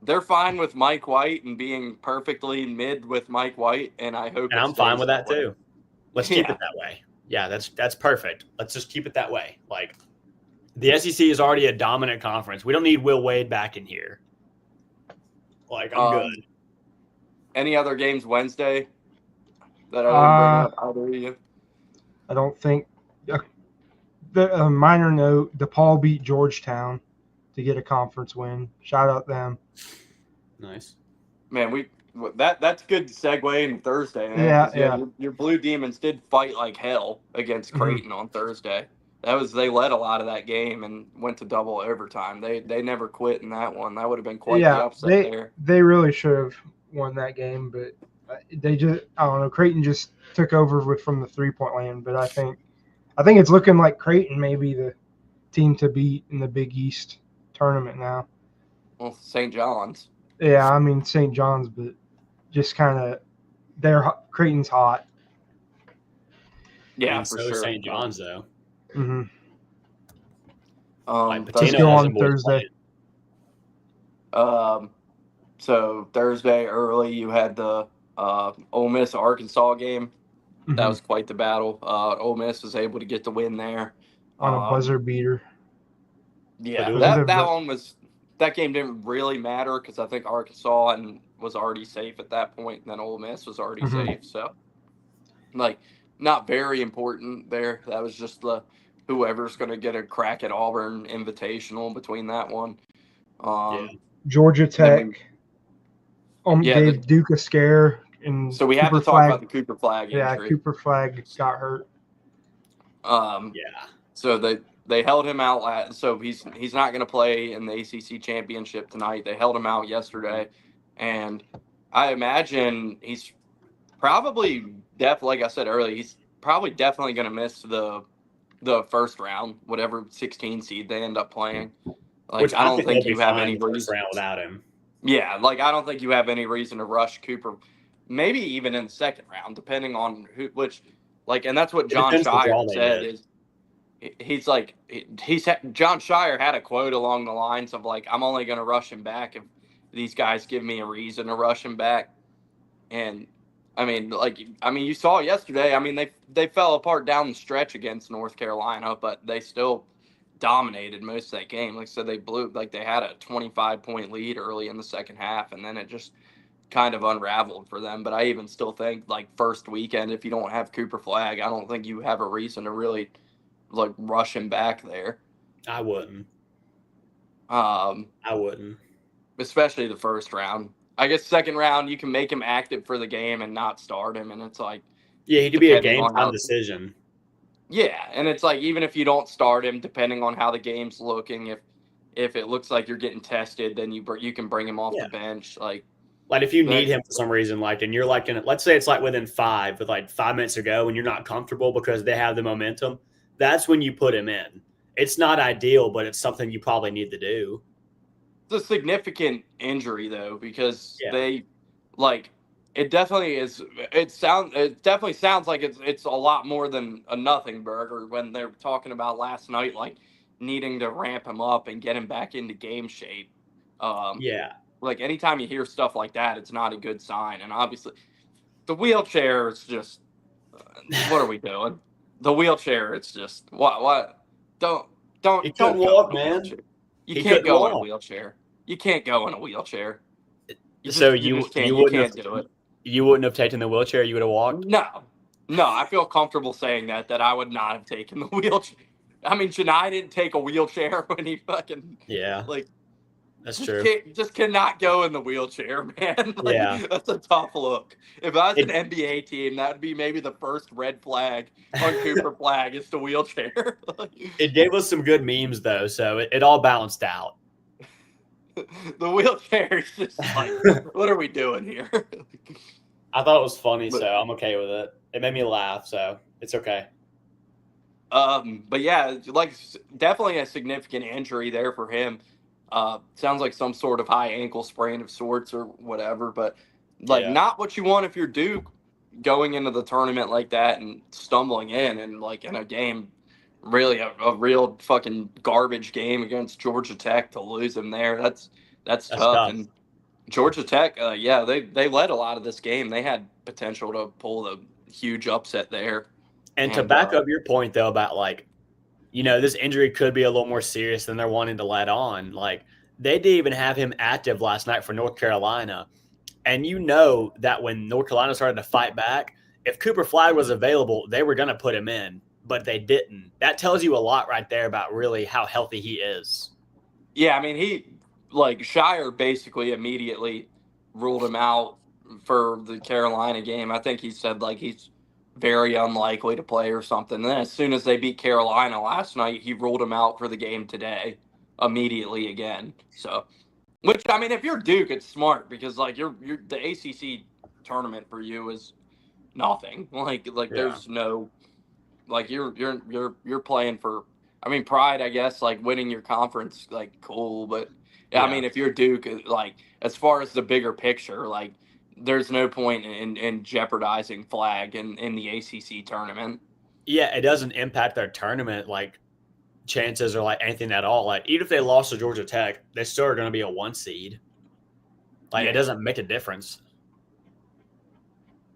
They're fine with Mike White and being perfectly mid with Mike White, and I hope. And I'm fine with that too. Let's keep it that way. Yeah, that's perfect. Let's just keep it that way. Like, the SEC is already a dominant conference. We don't need Will Wade back in here. Like, I'm good. Any other games Wednesday that I didn't bring up either of you? I don't think. A minor note: DePaul beat Georgetown to get a conference win. Shout out them. Nice. Man, that's good segue in Thursday. Man, yeah. Your Blue Demons did fight like hell against Creighton on Thursday. They led a lot of that game and went to double overtime. They never quit in that one. That would have been quite the upset there. They really should have won that game, but they just, I don't know, Creighton just took over from the 3-point land. But I think it's looking like Creighton may be the team to beat in the Big East tournament now. Well, St. John's. Yeah, I mean St. John's, but just kind of Creighton's hot. Yeah, and for sure. St. John's though. Let's go on Thursday. So Thursday early, you had the Ole Miss Arkansas game. That was quite the battle. Ole Miss was able to get the win there on a buzzer beater. Yeah, that game didn't really matter because I think Arkansas was already safe at that point, and then Ole Miss was already safe. So, like, not very important there. That was just whoever's going to get a crack at Auburn Invitational between that one. Georgia Tech gave Duke a scare. So we have to talk about the Cooper Flagg injury. Yeah, Cooper Flagg got hurt. So they held him out. So he's not going to play in the ACC championship tonight. They held him out yesterday, and I imagine he's probably like I said earlier, he's probably definitely going to miss the first round, whatever 16 seed they end up playing. Like, which I don't think you have any reason without him. Yeah, like I don't think you have any reason to rush Cooper. Maybe even in the second round, depending on and that's what John Shire said is. John Shire had a quote along the lines of like, I'm only going to rush him back if these guys give me a reason to rush him back. And you saw yesterday, they fell apart down the stretch against North Carolina, but they still dominated most of that game. Like I said, they had a 25-point lead early in the second half, and then it just kind of unraveled for them. But I even still think, like, first weekend, if you don't have Cooper Flagg, I don't think you have a reason to really rush him back there. I wouldn't. Especially the first round. I guess second round you can make him active for the game and not start him, and it's like he could be a game time decision. Yeah, and it's like even if you don't start him, depending on how the game's looking, if it looks like you're getting tested, then you can bring him off the bench. Like if you need him for some reason, and you're let's say it's within 5 with 5 minutes to go, and you're not comfortable because they have the momentum. That's when you put him in. It's not ideal, but it's something you probably need to do. It's a significant injury, though, because they It definitely is. It definitely sounds like it's a lot more than a nothing burger when they're talking about last night, like needing to ramp him up and get him back into game shape. Um, Yeah. like anytime you hear stuff like that, it's not a good sign. And obviously, the wheelchair is just what are we doing? The wheelchair, it's just what don't He couldn't don't go in walk, a man. wheelchair. You He can't couldn't go in a walk. wheelchair. You can't go in a wheelchair. So You you just you can't. You wouldn't can't have do it. you wouldn't have taken the wheelchair. You would have walked. No, no, I feel comfortable saying that I would not have taken the wheelchair. I mean, Chennai didn't take a wheelchair when he fucking Yeah, like that's just true. can't just cannot go in the wheelchair, man. Like Yeah. that's a tough look. If I was an It, NBA team, that would be maybe the first red flag on Cooper Flag is the wheelchair. it gave us some good memes though, so it all balanced out. The wheelchair is just like, what are we doing here? I thought it was funny, so But I'm okay with it. It made me laugh, so it's okay. but yeah, like definitely a significant injury there for him. Sounds like some sort of high ankle sprain of sorts or whatever, but like Yeah. not what you want if you're Duke going into the tournament like that and stumbling in and like in a game, really a real fucking garbage game against Georgia Tech to lose him there. That's That's tough. tough. And Georgia Tech, yeah, they led a lot of this game. They had potential to pull the huge upset there. And to And back up your point though about like, this injury could be a little more serious than they're wanting to let on. Like they didn't even have him active last night for North Carolina. And that when North Carolina started to fight back, if Cooper Flag was available, they were going to put him in, but they didn't. That tells you a lot right there about really how healthy he is. yeah, I mean, Shire basically immediately ruled him out for the Carolina game. I think he said like he's very unlikely to play or something. And then as soon as they beat Carolina last night, he ruled him out for the game today immediately again. So, which I mean, if you're Duke, it's smart because like you're the ACC tournament for you is nothing. Like Yeah. there's no like you're playing for I mean pride, I guess, like winning your conference like cool, but yeah, I Yeah. mean if you're Duke, like as far as the bigger picture, like there's no point in jeopardizing Flag in the ACC tournament. Yeah, it doesn't impact their tournament like chances or like anything at all. Like even if they lost to Georgia Tech, they still are going to be a 1 seed. Like it Yeah. doesn't make a difference.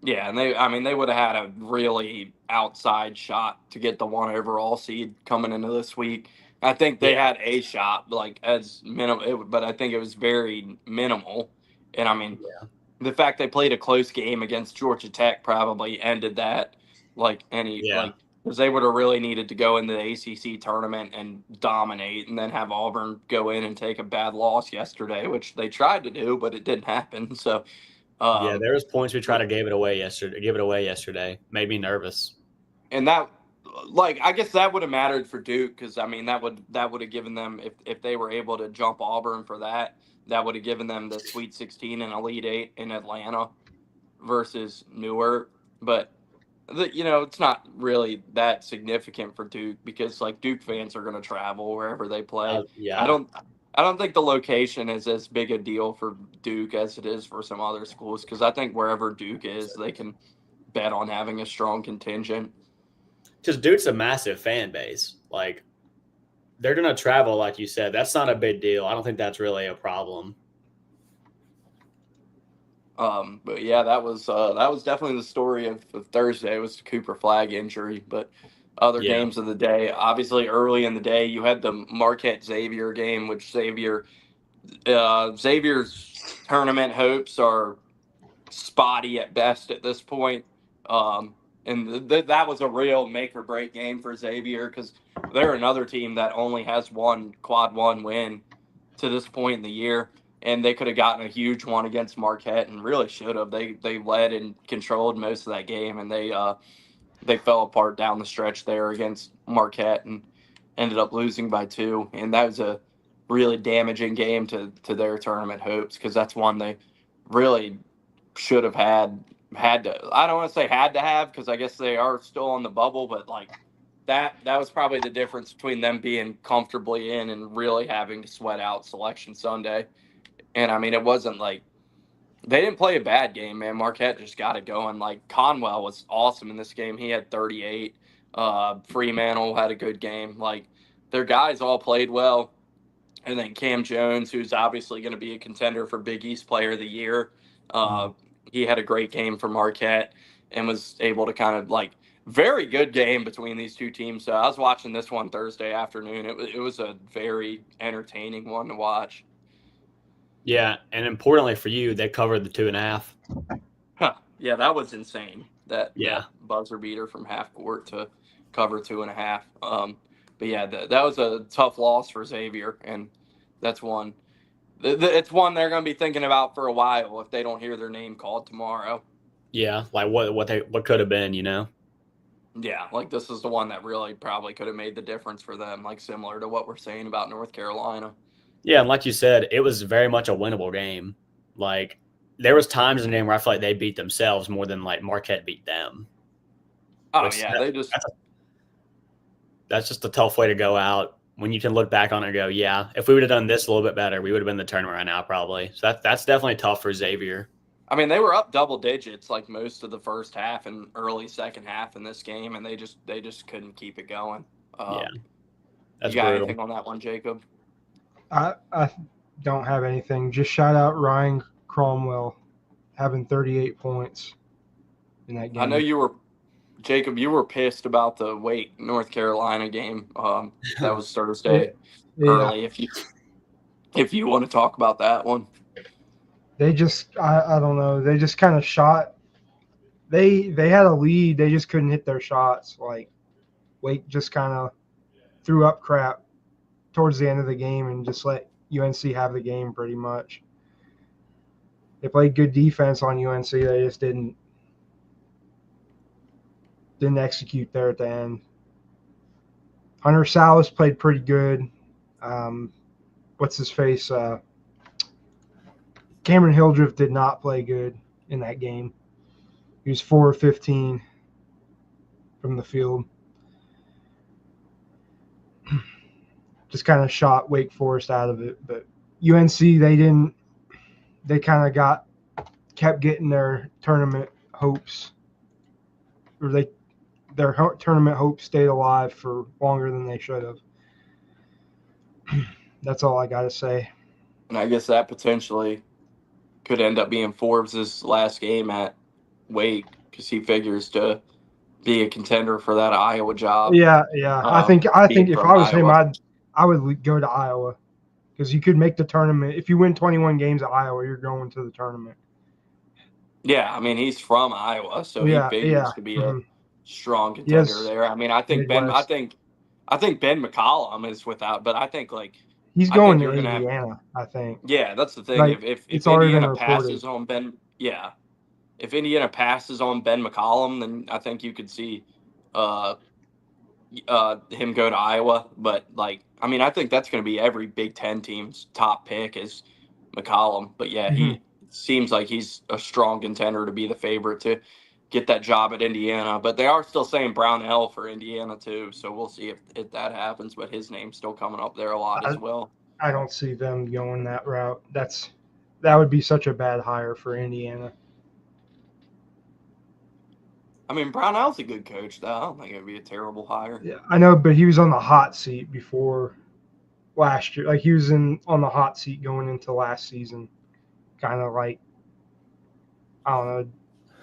Yeah, and they would have had a really outside shot to get the 1 overall seed coming into this week. I think they Yeah. had a shot, like as minimum, but I think it was very minimal. And I mean, Yeah. the fact they played a close game against Georgia Tech probably ended that. Yeah. Because they would have really needed to go into the ACC tournament and dominate, and then have Auburn go in and take a bad loss yesterday, which they tried to do, but it didn't happen. So. Yeah, Um, there was points we tried to give it away yesterday. Made me nervous. and that like I guess that would have mattered for Duke because I mean that would have given them if they were able to jump Auburn for that would have given them the Sweet 16 and Elite Eight in Atlanta versus Newark. But it's not really that significant for Duke because like Duke fans are going to travel wherever they play. I Yeah. don't I don't think the location is as big a deal for Duke as it is for some other schools because I think wherever Duke is, they can bet on having a strong contingent. Because Duke's a massive fan base. Like they're gonna travel, like you said. That's not a big deal. I don't think that's really a problem. But yeah, that was definitely the story of Thursday. It was the Cooper Flag injury, but other Yeah. games of the day, obviously early in the day, you had the Marquette Xavier game, which Xavier's tournament hopes are spotty at best at this point. And that was a real make or break game for Xavier because they're another team that only has one quad one win to this point in the year, and they could have gotten a huge one against Marquette and really should have. They led and controlled most of that game, and they fell apart down the stretch there against Marquette and ended up losing by 2. And that was a really damaging game to their tournament hopes because that's one they really should have had to. I don't want to say had to have because I guess they are still on the bubble, but like that was probably the difference between them being comfortably in and really having to sweat out Selection Sunday. And I mean, They didn't play a bad game, man. Marquette just got it going. Like, Conwell was awesome in this game. He had 38. Fremantle had a good game. Like, their guys all played well. And then Cam Jones, who's obviously going to be a contender for Big East Player of the Year, he had a great game for Marquette and was able to kind of like very good game between these two teams. So I was watching this one Thursday afternoon. It was a very entertaining one to watch. Yeah, and importantly for you, they covered the 2.5. Yeah, that was insane. That Yeah. buzzer beater from half court to cover 2.5. But yeah, that was a tough loss for Xavier, and that's one. It's one they're going to be thinking about for a while if they don't hear their name called tomorrow. Yeah, like what could have been, you know? Yeah, like this is the one that really probably could have made the difference for them, like similar to what we're saying about North Carolina. Yeah, and like you said, it was very much a winnable game. Like, there was times in the game where I feel like they beat themselves more than like Marquette beat them. Oh yeah, that's just a tough way to go out when you can look back on it and go, yeah, if we would have done this a little bit better, we would have been in the tournament right now probably. So that's definitely tough for Xavier. I mean, they were up double digits like most of the first half and early second half in this game, and they just couldn't keep it going. Yeah, that's you got brutal. anything on that one, Jacob? I don't have anything. Just shout out Ryan Cromwell having 38 points in that game. I know you were, Jacob, you were pissed about the Wake North Carolina game. That was Thursday early. If you want to talk about that one. They just I don't know. They just kind of shot. They had a lead. They just couldn't hit their shots. Like Wake just kind of threw up crap towards the end of the game and just let UNC have the game pretty much. They played good defense on UNC. They just didn't execute there at the end. Hunter Salas played pretty good. What's his face? Cameron Hildreth did not play good in that game. He was 4 of 15 from the field. Just kind of shot Wake Forest out of it. But UNC, they kind of kept getting their tournament hopes, or their tournament hopes stayed alive for longer than they should have. That's all I got to say. And I guess that potentially could end up being Forbes' last game at Wake because he figures to be a contender for that Iowa job. Yeah. I think if I was him, I would go to Iowa because you could make the tournament. If you win 21 games at Iowa, you're going to the tournament. Yeah, I mean he's from Iowa, so he figures to be a strong contender there. I mean, I think Ben McCollum is without, but I think like he's going to Indiana. I think. Yeah, that's the thing. Like, if Indiana passes on Ben, if Indiana passes on Ben McCollum, then I think you could see him go to Iowa. But like, I mean, I think that's going to be every Big Ten team's top pick is McCollum. But yeah, he seems like he's a strong contender to be the favorite to get that job at Indiana. But they are still saying Brownell for Indiana too, so we'll see if that happens. But his name's still coming up there a lot as well. I don't see them going that route. That would be such a bad hire for Indiana. I mean, Brownell's a good coach, though. I don't think it would be a terrible hire. Yeah, I know, but he was on the hot seat before last year. Like, he was on the hot seat going into last season. Kind of like, I don't know,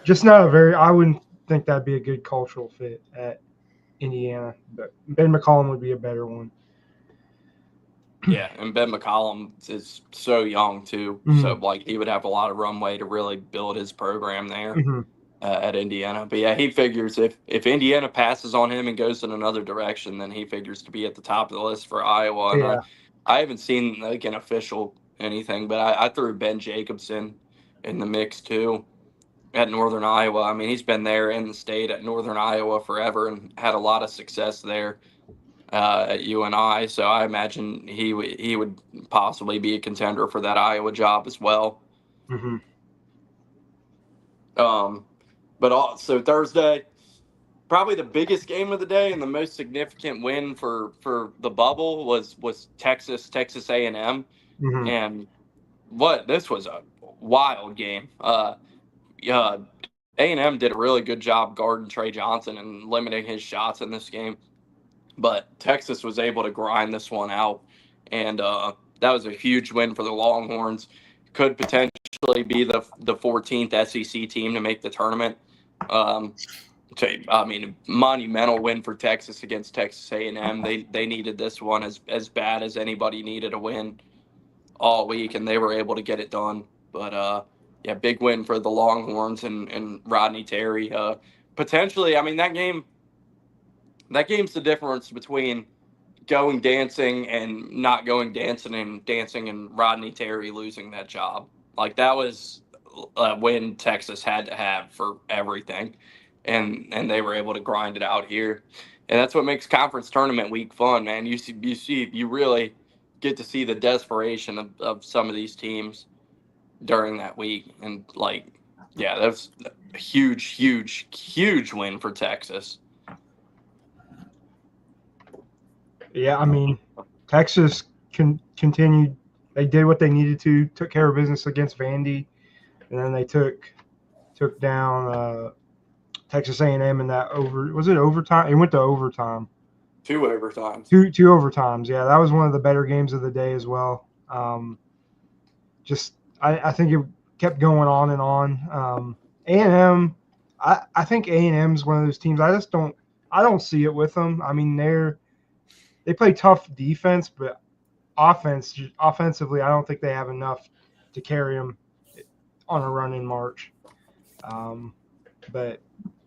just not I wouldn't think that'd be a good cultural fit at Indiana. But Ben McCollum would be a better one. Yeah, and Ben McCollum is so young, too. So, like, he would have a lot of runway to really build his program there. At Indiana. But yeah, he figures if Indiana passes on him and goes in another direction, then he figures to be at the top of the list for Iowa. And I haven't seen like an official anything, but I threw Ben Jacobson in the mix too at Northern Iowa. I mean, he's been there in the state at Northern Iowa forever and had a lot of success there at UNI. So I imagine he would possibly be a contender for that Iowa job as well. But so Thursday, probably the biggest game of the day and the most significant win for the bubble was Texas A&M, and this was a wild game. A&M did a really good job guarding Trey Johnson and limiting his shots in this game, but Texas was able to grind this one out, and that was a huge win for the Longhorns. Could potentially be the 14th SEC team to make the tournament. I mean, monumental win for Texas against Texas A&M. They needed this one as bad as anybody needed a win all week, and they were able to get it done. But yeah, big win for the Longhorns and Rodney Terry. Potentially, I mean that game's the difference between going dancing and not going dancing, and Rodney Terry losing that job. Like that was a win Texas had to have for everything, and they were able to grind it out here, and that's what makes conference tournament week fun, man. You really get to see the desperation of some of these teams during that week, and like, yeah, that's a huge win for Texas. Yeah, I mean, Texas continued. They did what they needed to, took care of business against Vandy, and then they took down Texas A&M in that was it overtime? It went to overtime. 2 overtimes. Two overtimes. Yeah, that was one of the better games of the day as well. I think it kept going on and on. A&M, I think A&M's one of those teams. I don't see it with them. I mean, they play tough defense, but offensively, I don't think they have enough to carry them on a run in March. But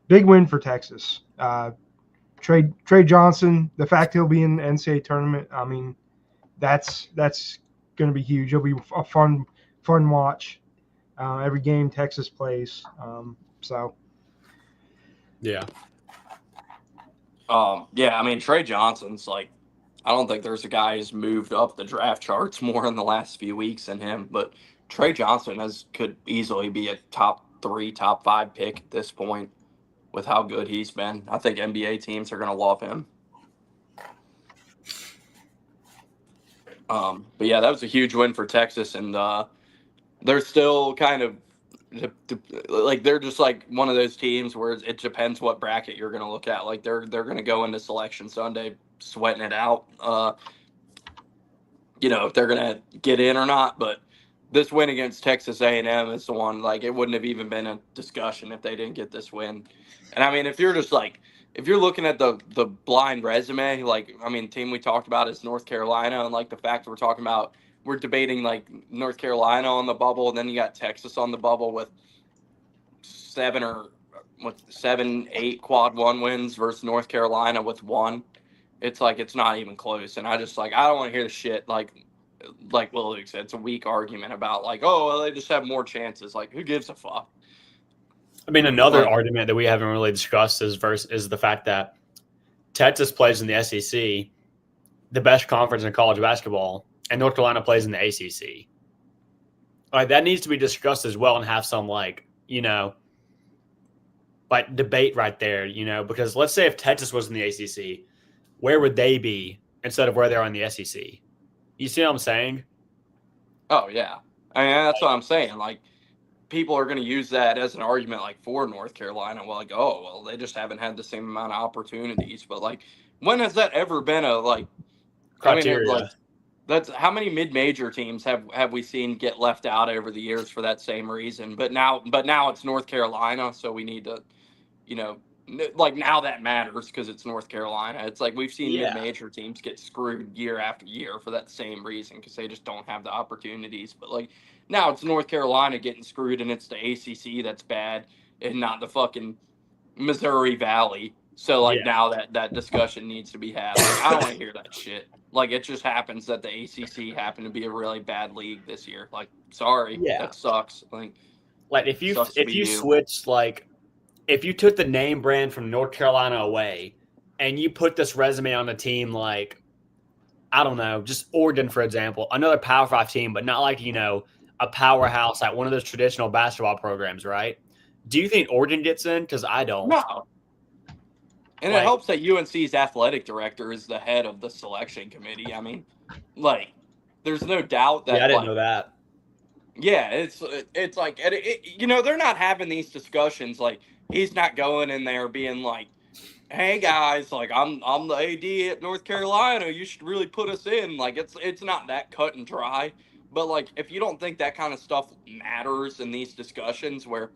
big win for Texas. Trey Johnson, the fact he'll be in the NCAA tournament, I mean, that's going to be huge. It'll be a fun watch. Every game Texas plays. Yeah. Yeah, I mean, Trey Johnson's like, I don't think there's a guy who's moved up the draft charts more in the last few weeks than him, but Trey Johnson could easily be a top 3, top 5 pick at this point with how good he's been. I think NBA teams are going to love him. But yeah, that was a huge win for Texas, and they're still kind of like they're just like one of those teams where it depends what bracket you're going to look at. Like they're going to go into Selection Sunday sweating it out, if they're going to get in or not. But this win against Texas A&M is the one, like, it wouldn't have even been a discussion if they didn't get this win. And I mean, if you're looking at the blind resume, like, I mean, team we talked about is North Carolina, and like the fact that we're debating like North Carolina on the bubble, and then you got Texas on the bubble with 7, 8 quad 1 wins versus North Carolina with 1. It's like, it's not even close. And I just I don't want to hear the shit like Will Luke said. It's a weak argument about like, oh, well, they just have more chances. Like, who gives a fuck? I mean, another argument that we haven't really discussed is the fact that Texas plays in the SEC, the best conference in college basketball, and North Carolina plays in the ACC. Like, that needs to be discussed as well and have some debate right there, because let's say if Texas was in the ACC, where would they be instead of where they are in the SEC? You see what I'm saying? Oh, yeah. I mean, that's what I'm saying. Like, people are going to use that as an argument, like, for North Carolina. Well, like, oh, well, they just haven't had the same amount of opportunities. But, like, when has that ever been a, like, criteria? I mean, that's how many mid-major teams have we seen get left out over the years for that same reason? But now it's North Carolina, so we need to, like, now that matters because it's North Carolina. It's like we've seen mid-major teams get screwed year after year for that same reason because they just don't have the opportunities. But, like, now it's North Carolina getting screwed, and it's the ACC that's bad and not the fucking Missouri Valley. So, like, now that discussion needs to be had. Like, I don't want to hear that shit. Like, it just happens that the ACC happened to be a really bad league this year. Like, sorry, that sucks. Like if you switched, like, if you took the name brand from North Carolina away and you put this resume on a team like, I don't know, just Oregon, for example, another Power 5 team, but not like, a powerhouse at one of those traditional basketball programs, right? Do you think Oregon gets in? Because I don't. No. And it helps that UNC's athletic director is the head of the selection committee. I mean, like, there's no doubt that. Yeah, I didn't know that. Yeah, it's like they're not having these discussions. Like he's not going in there being like, "Hey guys, like I'm the AD at North Carolina. You should really put us in." Like it's not that cut and dry. But like if you don't think that kind of stuff matters in these discussions where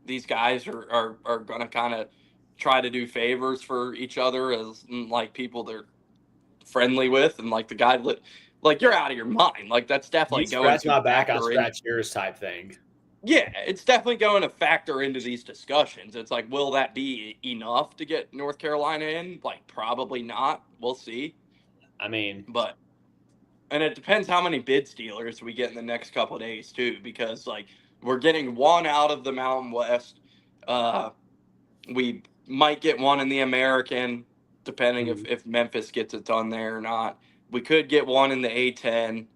these guys are going to kind of try to do favors for each other as like people they're friendly with, and like the guy like you're out of your mind. Like that's You definitely going scratch to my back, I'll factor in. scratch yours type thing. Yeah, it's definitely going to factor into these discussions. It's like, will that be enough to get North Carolina in? Like, probably not. We'll see. I mean, But, and it depends how many bid stealers we get in the next couple of days, too, because, like, we're getting one out of the Mountain West. We might get one in the American, depending if Memphis gets it done there or not. We could get one in the A10.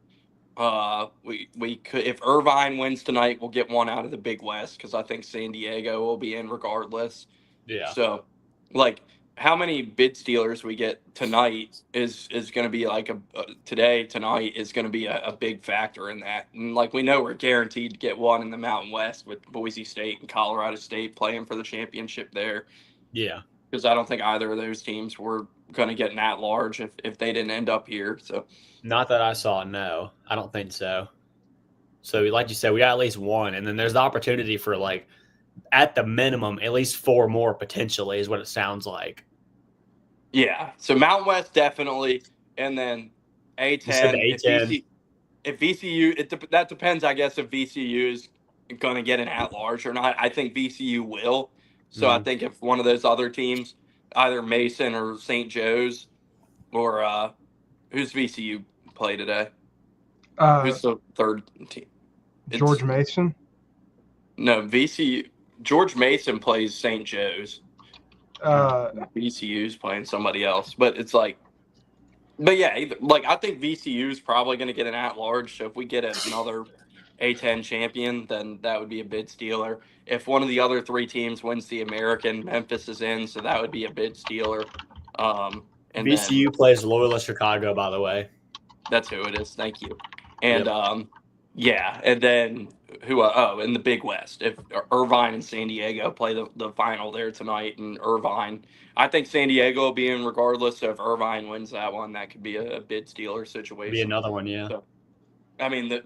We could, if Irvine wins tonight, we'll get one out of the Big West because I think San Diego will be in regardless. yeah. So, like, how many bid stealers we get tonight is going to be like tonight is going to be a big factor in that. And like we know, we're guaranteed to get one in the Mountain West with Boise State and Colorado State playing for the championship there. Yeah. Because I don't think either of those teams were going to get an at-large if they didn't end up here. So. Not that I saw, no. I don't think so. So, like you said, we got at least one, and then there's the opportunity for, like, at the minimum, at least 4 more potentially is what it sounds like. Yeah, so Mountain West definitely, and then A10. You said the A10. If VCU, that depends, I guess, if VCU is going to get an at-large or not. I think VCU will. So I think if one of those other teams, either Mason or St. Joe's, or who's VCU play today? Who's the third team? George Mason. No, VCU. George Mason plays St. Joe's. VCU's playing somebody else, but it's like, but yeah, like I think VCU is probably going to get an at-large. So if we get another A10 champion, then that would be a bid stealer. If one of the other 3 teams wins the American, Memphis is in, so that would be a bid stealer. And VCU plays Loyola Chicago, by the way. That's who it is. Thank you. And yeah, and then who? In the Big West, if Irvine and San Diego play the final there tonight, and Irvine, I think San Diego will be in regardless. So if Irvine wins that one, that could be a bid stealer situation. Be another one, yeah. So, I mean,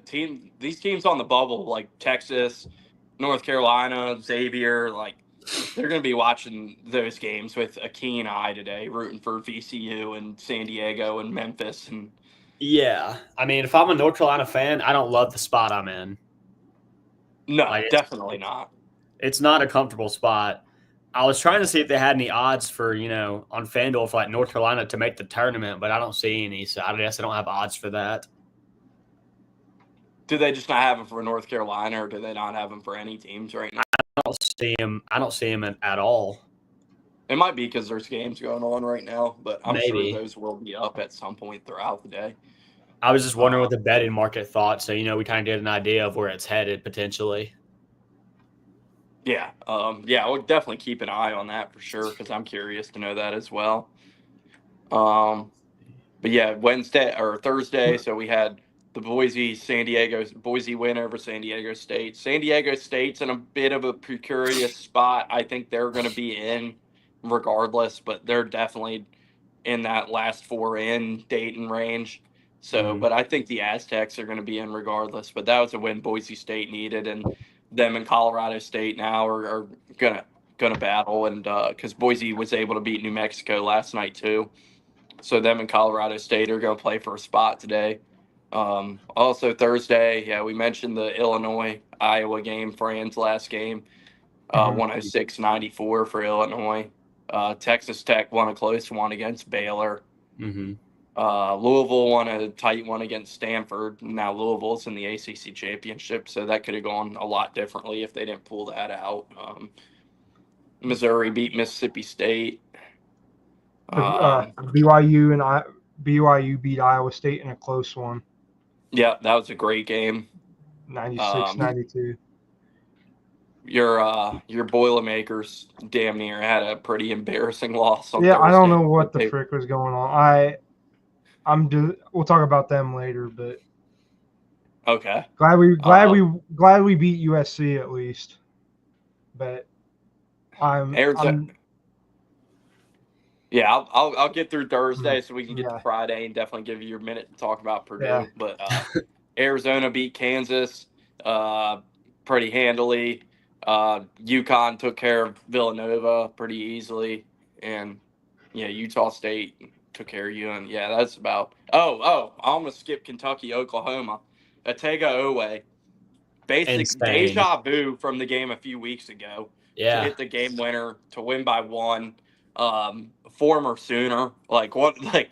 these teams on the bubble, like Texas, North Carolina, Xavier, like they're going to be watching those games with a keen eye today, rooting for VCU and San Diego and Memphis and. Yeah, I mean, if I'm a North Carolina fan, I don't love the spot I'm in. No, definitely not. It's not a comfortable spot. I was trying to see if they had any odds for, on FanDuel for like North Carolina to make the tournament, but I don't see any, so I guess I don't have odds for that. Do they just not have them for North Carolina, or do they not have them for any teams right now? I don't see them at all. It might be because there's games going on right now, but I'm Maybe. sure those will be up at some point throughout the day. I was just wondering what the betting market thought, so we kind of get an idea of where it's headed potentially. Yeah, we'll definitely keep an eye on that for sure because I'm curious to know that as well. But yeah, Wednesday or Thursday, so we had the Boise win over San Diego State. San Diego State's in a bit of a precarious spot. I think they're going to be in regardless, but they're definitely in that last 4 in Dayton range. So, but I think the Aztecs are going to be in regardless. But that was a win Boise State needed, and them and Colorado State now are gonna battle, and because Boise was able to beat New Mexico last night too, so them and Colorado State are going to play for a spot today. Also Thursday, yeah, we mentioned the Illinois-Iowa game, Fran's last game, 106-94 for Illinois. Texas Tech won a close one against Baylor. Louisville won a tight one against Stanford. Now Louisville's in the ACC championship, so that could have gone a lot differently if they didn't pull that out. Missouri beat Mississippi State. BYU beat Iowa State in a close one. Yeah, that was a great game. 96-92. Your Boilermakers damn near had a pretty embarrassing loss on Thursday. I don't know what the frick was going on. We'll talk about them later, but Okay. Glad we beat USC at least. But Arizona. Yeah, I'll get through Thursday so we can get to Yeah. Friday and definitely give you your minute to talk about Purdue. Yeah. But Arizona beat Kansas pretty handily. UConn took care of Villanova pretty easily, and Utah State took care of UN. Yeah, that's about. I almost skipped Kentucky, Oklahoma. Atega Owe, basic Insane. deja vu from the game a few weeks ago. To Yeah. hit the game winner to win by 1. Former Sooner, like what, like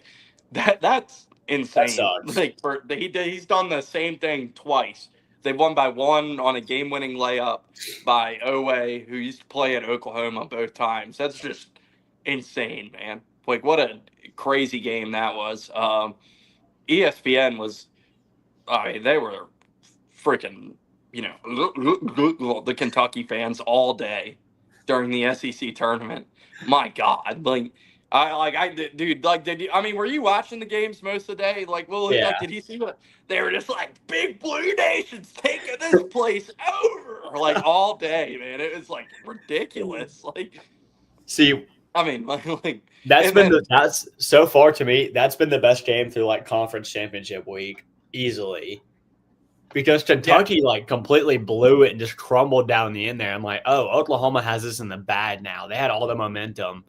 that's insane. That sucks. Like he's done the same thing twice. They won by 1 on a game-winning layup by Owe, who used to play at Oklahoma both times. That's just insane, man. Like what a crazy game that was. ESPN was, I mean, they were freaking, the Kentucky fans all day during the SEC tournament. My God, were you watching the games most of the day? Like, well, Yeah. did you see what they were just like, Big Blue Nation's taking this place over, like all day, man. It was like ridiculous. Like, see, I mean, like that's so far to me, that's been the best game through like conference championship week easily. Because Kentucky completely blew it and just crumbled down the end there. I'm like, oh, Oklahoma has this in the bag now. They had all the momentum.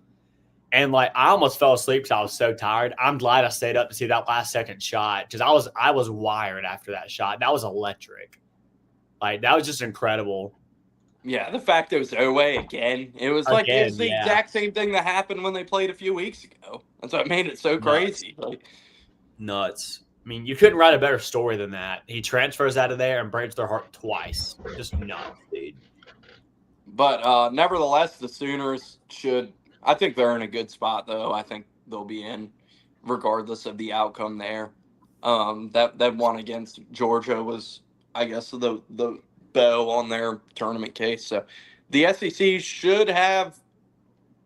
And I almost fell asleep because I was so tired. I'm glad I stayed up to see that last second shot because I was wired after that shot. That was electric. That was just incredible. Yeah, the fact it was Owe again. It was the exact same thing that happened when they played a few weeks ago. That's what made it so crazy. Nuts. I mean, you couldn't write a better story than that. He transfers out of there and breaks their heart twice. Just nuts, dude. But nevertheless, the Sooners I think they're in a good spot, though. I think they'll be in regardless of the outcome there. That one against Georgia was, I guess, the bow on their tournament case. So the SEC should have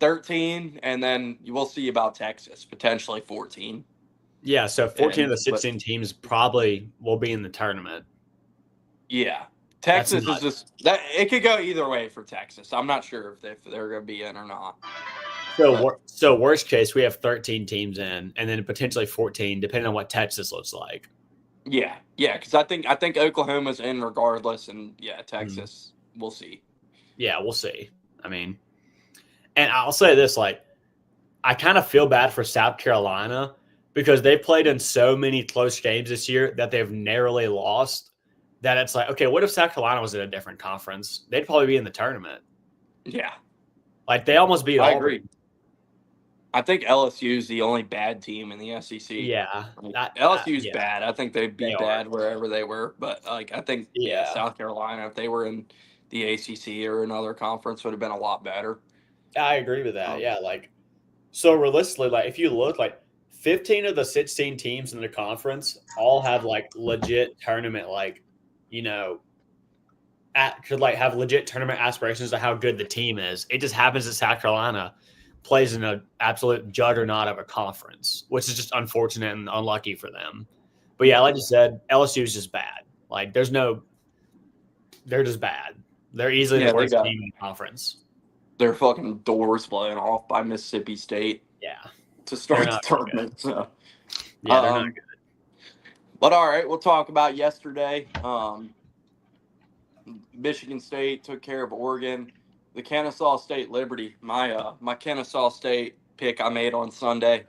13, and then you will see about Texas, potentially 14. Yeah, so 14 of the 16 teams probably will be in the tournament. Yeah. Texas is just that it could go either way for Texas. I'm not sure if they're going to be in or not. So worst case, we have 13 teams in, and then potentially 14, depending on what Texas looks like. Yeah, because I think Oklahoma's in regardless, and Texas, we'll see. Yeah, we'll see. I mean, and I'll say this: I kind of feel bad for South Carolina because they've played in so many close games this year that they've narrowly lost. That it's like, okay, what if South Carolina was in a different conference? They'd probably be in the tournament. Yeah. They almost beat Auburn. I agree. I think LSU's the only bad team in the SEC. Yeah. LSU's bad. I think they'd be bad wherever they were. But, I think South Carolina, if they were in the ACC or another conference, would have been a lot better. I agree with that. So realistically, if you look, 15 of the 16 teams in the conference all have, legit tournament, could have legit tournament aspirations of how good the team is. It just happens that South Carolina plays in an absolute juggernaut of a conference, which is just unfortunate and unlucky for them. But like you said, LSU is just bad. They're just bad. They're easily the worst team in the conference. Their fucking doors blown off by Mississippi State. Yeah. To start the tournament. So. Yeah, they're not good. But all right, we'll talk about yesterday. Michigan State took care of Oregon. The Kennesaw State Liberty, my Kennesaw State pick I made on Sunday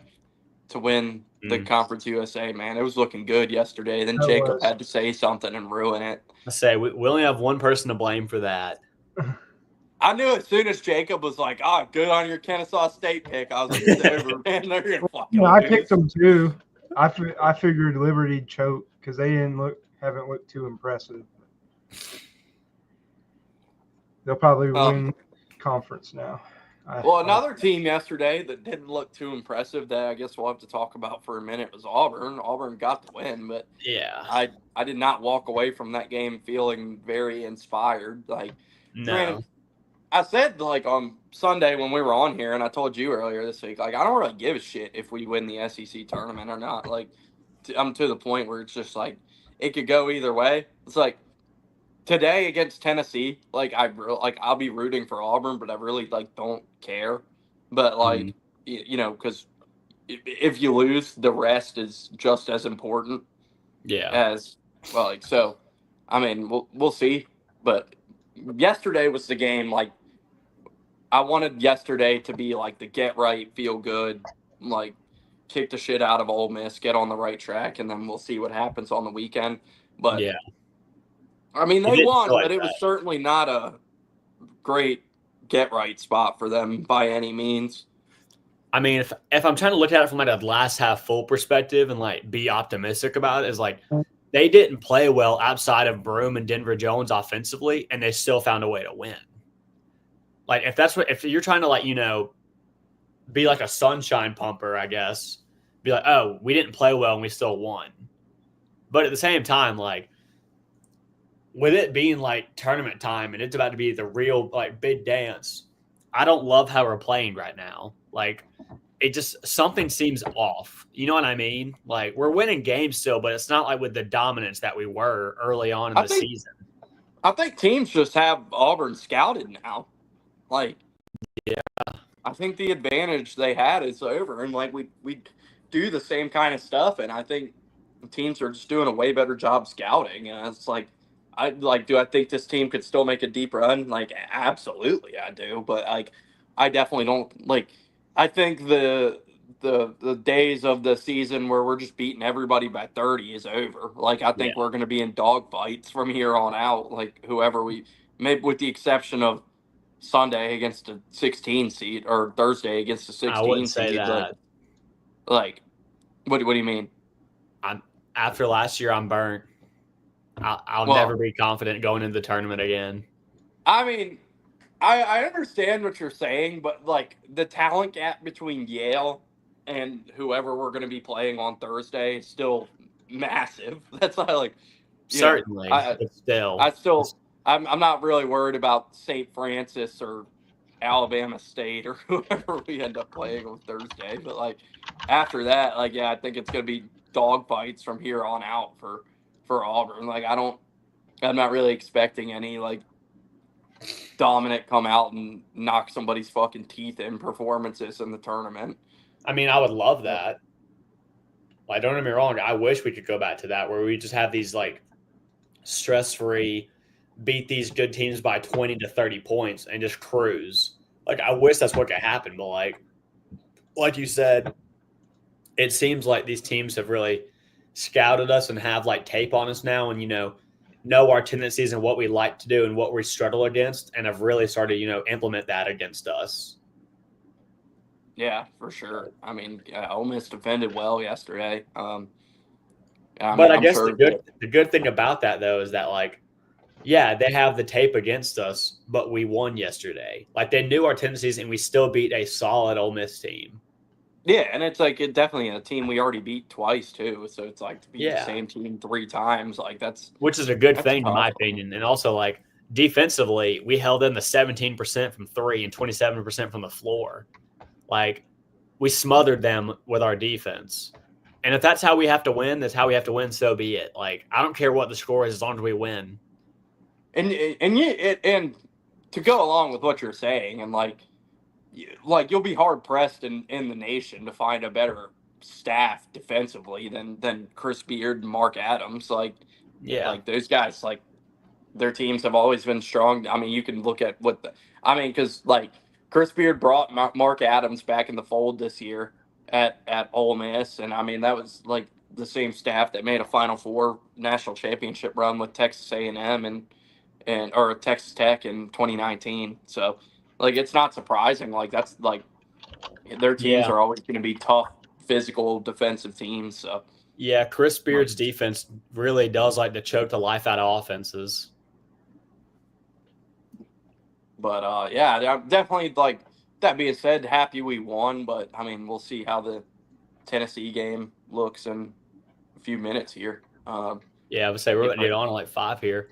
to win the Conference USA, man. It was looking good yesterday. Then Jacob had to say something and ruin it. I say we only have one person to blame for that. I knew as soon as Jacob was like, good on your Kennesaw State pick. I was like, it's over, man. They're going to fucking I picked them too. I figured Liberty'd choke because they haven't looked too impressive. They'll probably win conference now. Another team yesterday that didn't look too impressive that I guess we'll have to talk about for a minute was Auburn. Auburn got the win, but I did not walk away from that game feeling very inspired. No. I said on Sunday when we were on here, and I told you earlier this week, I don't really give a shit if we win the SEC tournament or not. I'm to the point where it's just it could go either way. It's like today against Tennessee, like I'll be rooting for Auburn, but I really like don't care. But like you know, because if you lose, the rest is just as important Yeah. as well. Like so, I mean, we'll see. But yesterday was the game. Like I wanted yesterday to be like the get right, feel good, like kick the shit out of Ole Miss, get on the right track, and then we'll see what happens on the weekend. But Yeah. I mean, It they didn't feel won, but like it that. was certainly not a great get right spot for them by any means. I mean, if I'm trying to look at it from like a glass half full perspective and like be optimistic about it, is like they didn't play well outside of Broome and Denver Jones offensively, and they still found a way to win. Like if you're trying to like, be like a sunshine pumper, I guess, be like, oh, we didn't play well and we still won. But at the same time, like with it being like tournament time and it's about to be the real like big dance, I don't love how we're playing right now. Like it just something seems off. You know what I mean? Like we're winning games still, but it's not like with the dominance that we were early on in I the think season. I think teams just have Auburn scouted now. Like Yeah. I think the advantage they had is over, and like we do the same kind of stuff, and I think teams are just doing a way better job scouting. And it's like, do I think this team could still make a deep run? Like, absolutely, I do. But like, I definitely don't like. I think the days of the season where we're just beating everybody by 30 is over. Like, I Yeah. think we're going to be in dog fights from here on out. Like, whoever we, maybe with the exception of Sunday against a 16 seed or Thursday against a I 16 wouldn't say seed. that. Like what do you mean? I'm after last year. I'm burnt. I'll never Well, be confident going into the tournament again. I mean, I understand what you're saying, but like the talent gap between Yale and whoever we're going to be playing on Thursday is still massive. That's why, like, you know, Certainly, I but still, I still I'm not really worried about St. Francis or Alabama State or whoever we end up playing on Thursday. But like after that, like yeah, I think it's going to be dog fights from here on out for Auburn. Like I'm not really expecting any like dominant come out and knock somebody's fucking teeth in performances in the tournament. I mean, I would love that. Like, don't get me wrong. I wish we could go back to that where we just have these like stress-free, beat these good teams by 20 to 30 points and just cruise. Like, I wish that's what could happen, but like you said, it seems like these teams have really scouted us and have like tape on us now, and know our tendencies and what we like to do and what we struggle against, and have really started implement that against us. Yeah, for sure. I mean, Ole Miss defended well yesterday. I But mean, I I'm guess sure that the good thing about that though is that like, yeah, they have the tape against us, but we won yesterday. Like they knew our tendencies, and we still beat a solid Ole Miss team. yeah, and it's like it definitely a team we already beat twice too. So it's like to beat the Yeah, same team 3 times, like which is a good that's thing in tough. my opinion. And also like defensively, we held in the 17% from three and 27% from the floor. Like we smothered them with our defense. And if that's how we have to win, that's how we have to win. So be it. Like I don't care what the score is as long as we win. And to go along with what you're saying, and like you'll be hard pressed in the nation to find a better staff defensively than Chris Beard and Mark Adams. Yeah, Like those guys, like their teams have always been strong. I mean, you can look at because like Chris Beard brought Mark Adams back in the fold this year at Ole Miss, and I mean that was like the same staff that made a Final Four national championship run with Texas A&M and or Texas Tech in 2019. So like it's not surprising. Like that's like their teams yeah, are always going to be tough, physical, defensive teams. So yeah. Chris like, Beard's defense really does like to choke the life out of offenses. but yeah, I'm definitely like that being said, happy we won. But I mean, we'll see how the Tennessee game looks in a few minutes here. Yeah, I would say we're It going to might, get on at like 5 here.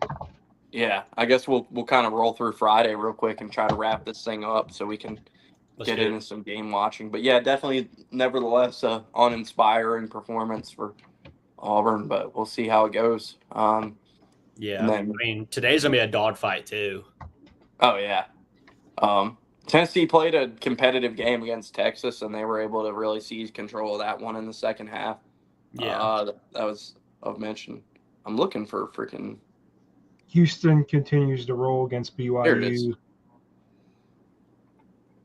yeah, I guess we'll kind of roll through Friday real quick and try to wrap this thing up so we can Let's get do into it. some game watching. But yeah, definitely, nevertheless, uninspiring performance for Auburn, but we'll see how it goes. Yeah, and then, I mean, today's gonna be a dogfight too. oh yeah, Tennessee played a competitive game against Texas, and they were able to really seize control of that one in the second half. Yeah, That was of mention. I'm looking for freaking. Houston continues to roll against There it is. BYU.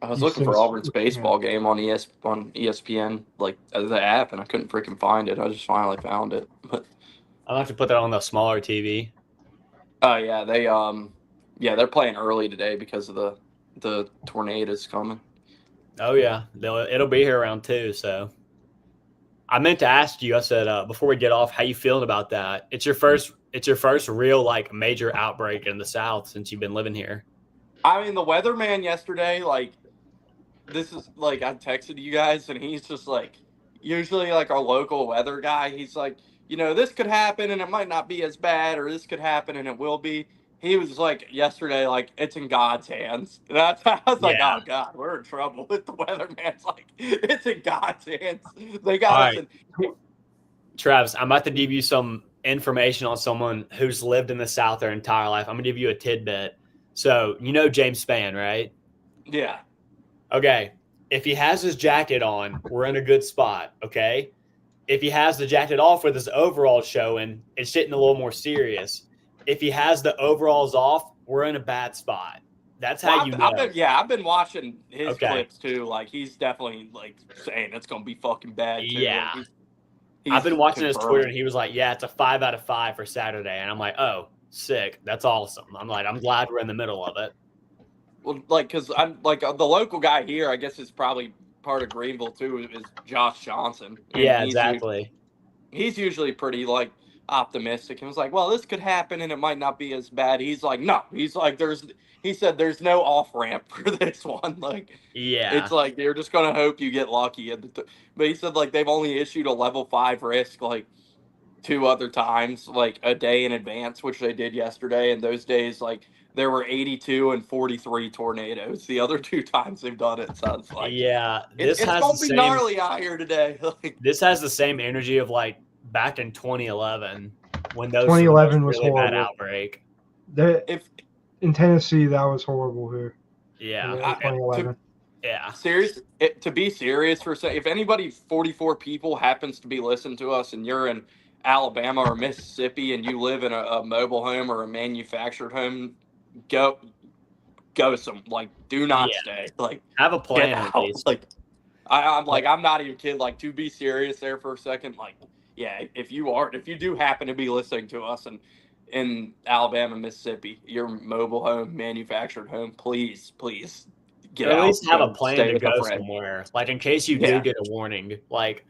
I was looking for Auburn's baseball game on ESPN, like the app, and I couldn't freaking find it. I just finally found it. But I'll have to put that on the smaller TV. oh yeah, they're playing early today because of the tornadoes coming. Oh yeah, it'll be here around 2. So I meant to ask you. I said before we get off, how you feeling about that? It's your first real like major outbreak in the South since you've been living here. I mean, the weatherman yesterday, like, this is like I texted you guys, and he's just like, usually like our local weather guy. He's like, this could happen and it might not be as bad, or this could happen and it will be. He was like yesterday, like, it's in God's hands. And I was like, Yeah. oh God, we're in trouble with the weatherman's like, it's in God's hands. They All got us right. in. Travis, I'm about to give you some information on someone who's lived in the South their entire life. I'm gonna give you a tidbit. So James Spann, right? Yeah. Okay. If he has his jacket on, we're in a good spot. Okay. If he has the jacket off with his overalls showing, it's getting a little more serious. If he has the overalls off, we're in a bad spot. That's how Well, you know. I've been watching his Okay. clips too. Like, he's definitely like saying it's gonna be fucking bad too. Yeah. Like, I've been watching his Twitter, confirming. and he was like, "Yeah, it's a 5 out of 5 for Saturday," and I'm like, "Oh, sick! That's awesome." I'm like, "I'm glad we're in the middle of it." Well, like, because I'm like the local guy here, I guess is probably part of Greenville too, is Josh Johnson. And Yeah, exactly. He's usually pretty like optimistic. And was like, well, this could happen and it might not be as bad. He's like, no. He's like, he said there's no off ramp for this one. Like, Yeah, it's like you're just gonna hope you get lucky. But he said like they've only issued a level 5 risk like 2 other times, like a day in advance, which they did yesterday. And those days, like, there were 82 and 43 tornadoes. The other 2 times they've done it, so it's like, yeah. it's gonna be gnarly out here today. Like, This has the same energy of like back in 2011 when those 2011 was really bad horrible. outbreak. In Tennessee, that was horrible here. Yeah, 2011. To be serious for a second, if anybody 44 people happens to be listening to us and you're in Alabama or Mississippi and you live in a mobile home or a manufactured home, go some, like, do not stay. Like, have a plan get at out. least. Like, I'm like, I'm not even kidding. Like, to be serious there for a second, like, yeah, if you do happen to be listening to us and in Alabama, Mississippi, your mobile home, manufactured home, please get out. At least have a and plan stay to with go a friend. somewhere. Like in case you do get a warning, like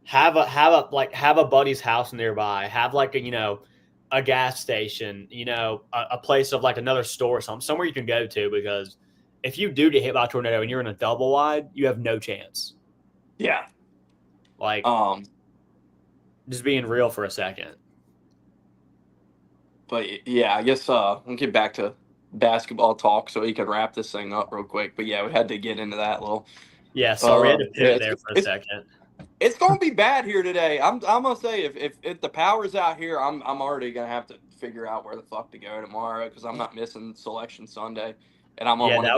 have a buddy's house nearby. Have like a gas station, a place of like another store or something, somewhere you can go to, because if you do get hit by a tornado and you're in a double wide, you have no chance. Yeah. Like just being real for a second. But yeah, I guess we'll get back to basketball talk so he can wrap this thing up real quick. But yeah, we had to get into that little. Yeah, so we had to pivot there for a second. It's gonna be bad here today. I'm gonna say if the power's out here, I'm already gonna have to figure out where the fuck to go tomorrow, because I'm not missing Selection Sunday, and I'm gonna that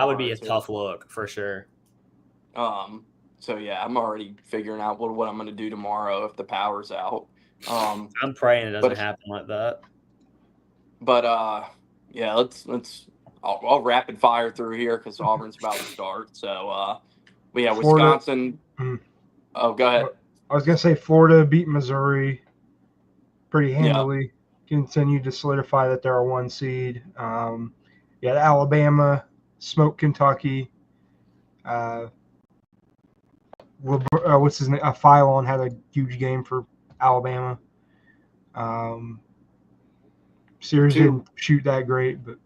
would be a tough look for sure. So yeah, I'm already figuring out what I'm gonna do tomorrow if the power's out. I'm praying it doesn't happen like that. But yeah, I'll rapid fire through here because Auburn's about to start. So we have Wisconsin. Oh, go ahead. I was gonna say Florida beat Missouri pretty handily. Yeah. Continued to solidify that they're a 1 seed. Alabama smoked Kentucky. What's his name? Philon had a huge game for Alabama. Series didn't shoot that great, but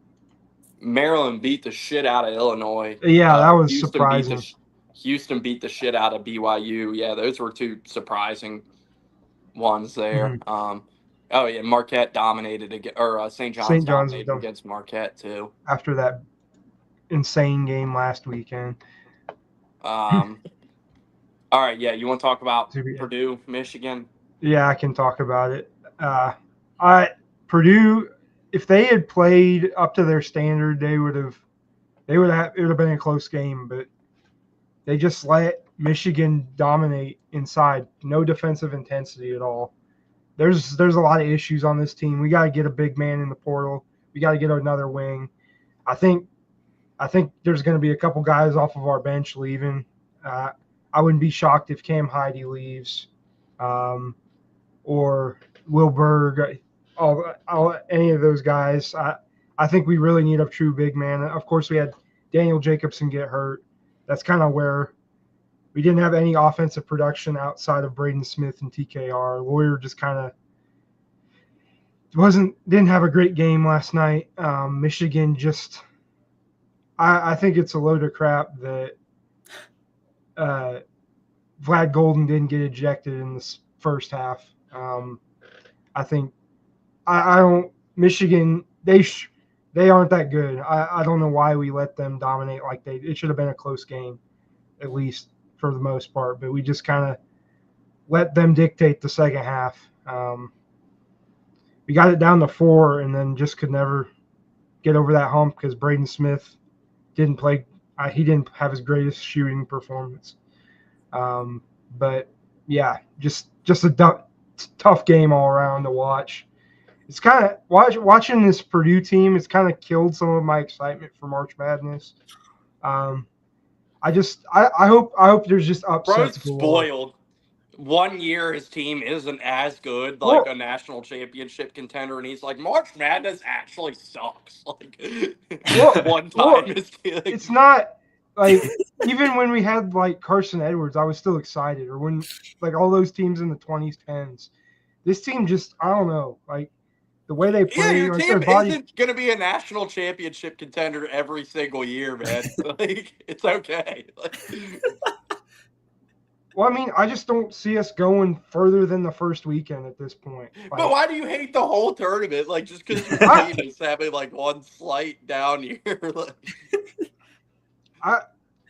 Maryland beat the shit out of Illinois. Yeah, that was surprising. Houston beat the shit out of BYU. Yeah, those were 2 surprising ones there. Mm-hmm. Marquette dominated St. John's dominated against Marquette too. After that insane game last weekend. All right, yeah, you want to talk about Purdue, Michigan? Yeah, I can talk about it. Purdue, if they had played up to their standard, it would have been a close game, but they just let Michigan dominate inside. No defensive intensity at all. There's a lot of issues on this team. We got to get a big man in the portal. We got to get another wing. I think there's going to be a couple guys off of our bench leaving. I wouldn't be shocked if Cam Heide leaves, or Will Berg, any of those guys. I think we really need a true big man. Of course, we had Daniel Jacobson get hurt. That's kind of where we didn't have any offensive production outside of Braden Smith and TKR. Lawyer just kind of didn't have a great game last night. Michigan just, I think it's a load of crap that Vlad Golden didn't get ejected in the first half. I think I don't Michigan. They aren't that good. I don't know why we let them dominate like they. It should have been a close game, at least for the most part. But we just kind of let them dictate the second half. We got it down to 4, and then just could never get over that hump because Braden Smith didn't play. He didn't have his greatest shooting performance. But yeah, just a tough game all around to watch. It's kind of watching this Purdue team. It's kind of killed some of my excitement for March Madness. I hope there's just upsets. Bro's spoiled. 1 year his team isn't as good, like a national championship contender, and he's like, March Madness actually sucks. Like, one time it's not like even when we had like Carson Edwards, I was still excited. Or when like all those teams in the 20s, 10s, this team just I don't know, like the way they play. Yeah, your like team isn't going to be a national championship contender every single year, man. Like, it's okay. Well, I mean, I just don't see us going further than the first weekend at this point. Like, but why do you hate the whole tournament? Like, just because your team is having like one slight down year. I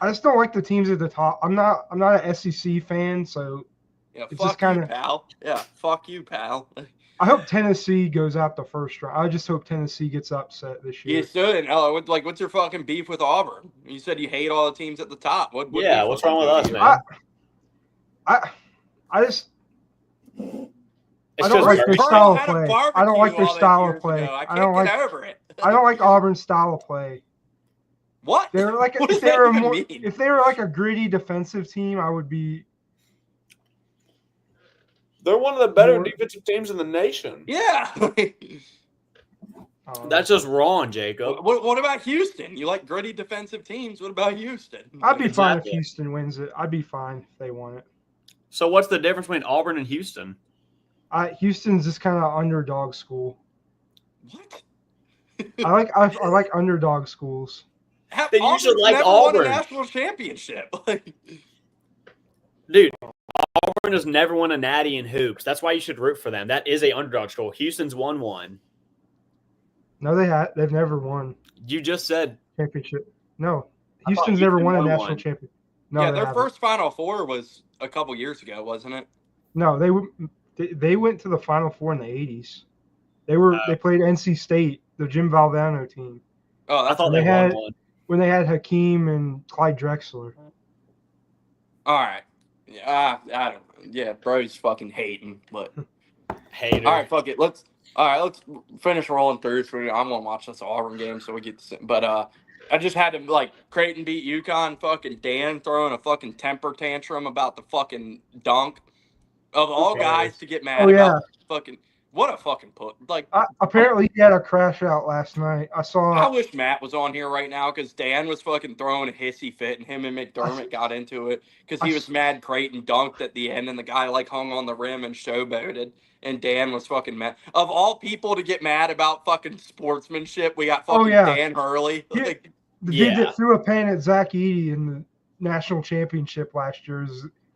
just don't like the teams at the top. I'm not an SEC fan, so yeah, it's fuck just kinda, you, pal. Yeah, fuck you, pal. I hope Tennessee goes out the first round. I just hope Tennessee gets upset this year. You should. What's your fucking beef with Auburn? You said you hate all the teams at the top. What's wrong with us, man? I don't like their style of play. I don't like their style of play. I don't like over it. I don't like Auburn's style of play. What? They were like if they were like a gritty defensive team, I would be. They're one of the better defensive teams in the nation. Yeah. That's just wrong, Jacob. What about Houston? You like gritty defensive teams. What about Houston? I'd be fine if Houston wins it. I'd be fine if they won it. So what's the difference between Auburn and Houston? Houston's just kind of underdog school. What? I like underdog schools. Then you should like Auburn. Won a national championship. Dude, Auburn has never won a natty in hoops. That's why you should root for them. That is a underdog school. Houston's won one. No, they've never won. You just said championship. No, Houston's never won a national championship. No, yeah, their first Final Four was a couple years ago, wasn't it? No, they went to the Final Four in the 80s. They played NC State, the Jim Valvano team. Oh, I thought they won one. When they had Hakeem and Clyde Drexler. All right. Yeah, I don't know. Yeah, bro's fucking hating, but hater. All right, fuck it. Let's finish rolling through. I'm gonna watch this Auburn game so we get to. But I just had to Creighton beat UConn. Fucking Dan throwing a fucking temper tantrum about the fucking dunk of all guys to get mad about. Fucking what a fucking put. Apparently he had a crash out last night. I wish Matt was on here right now because Dan was fucking throwing a hissy fit and him and McDermott got into it because he was mad Creighton dunked at the end and the guy hung on the rim and showboated. And Dan was fucking mad. Of all people to get mad about fucking sportsmanship, we got fucking Dan Hurley. The dude that threw a pen at Zach Edey in the national championship last year.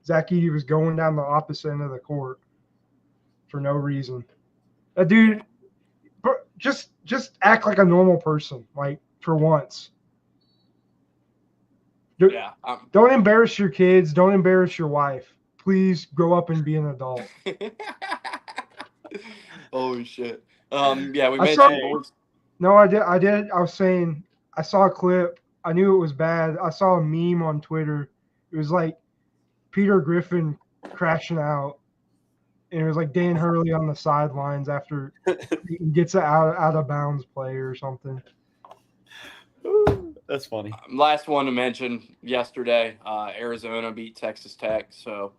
Zach Edey was going down the opposite end of the court for no reason. That dude, just act like a normal person, for once. Don't embarrass your kids. Don't embarrass your wife. please grow up and be an adult. Oh shit. Yeah, we I saw- mentioned. No, I did. I was saying I saw a clip. I knew it was bad. I saw a meme on Twitter. It was like Peter Griffin crashing out, and it was like Dan Hurley on the sidelines after he gets an out of bounds play or something. That's funny. Last one to mention yesterday, Arizona beat Texas Tech, so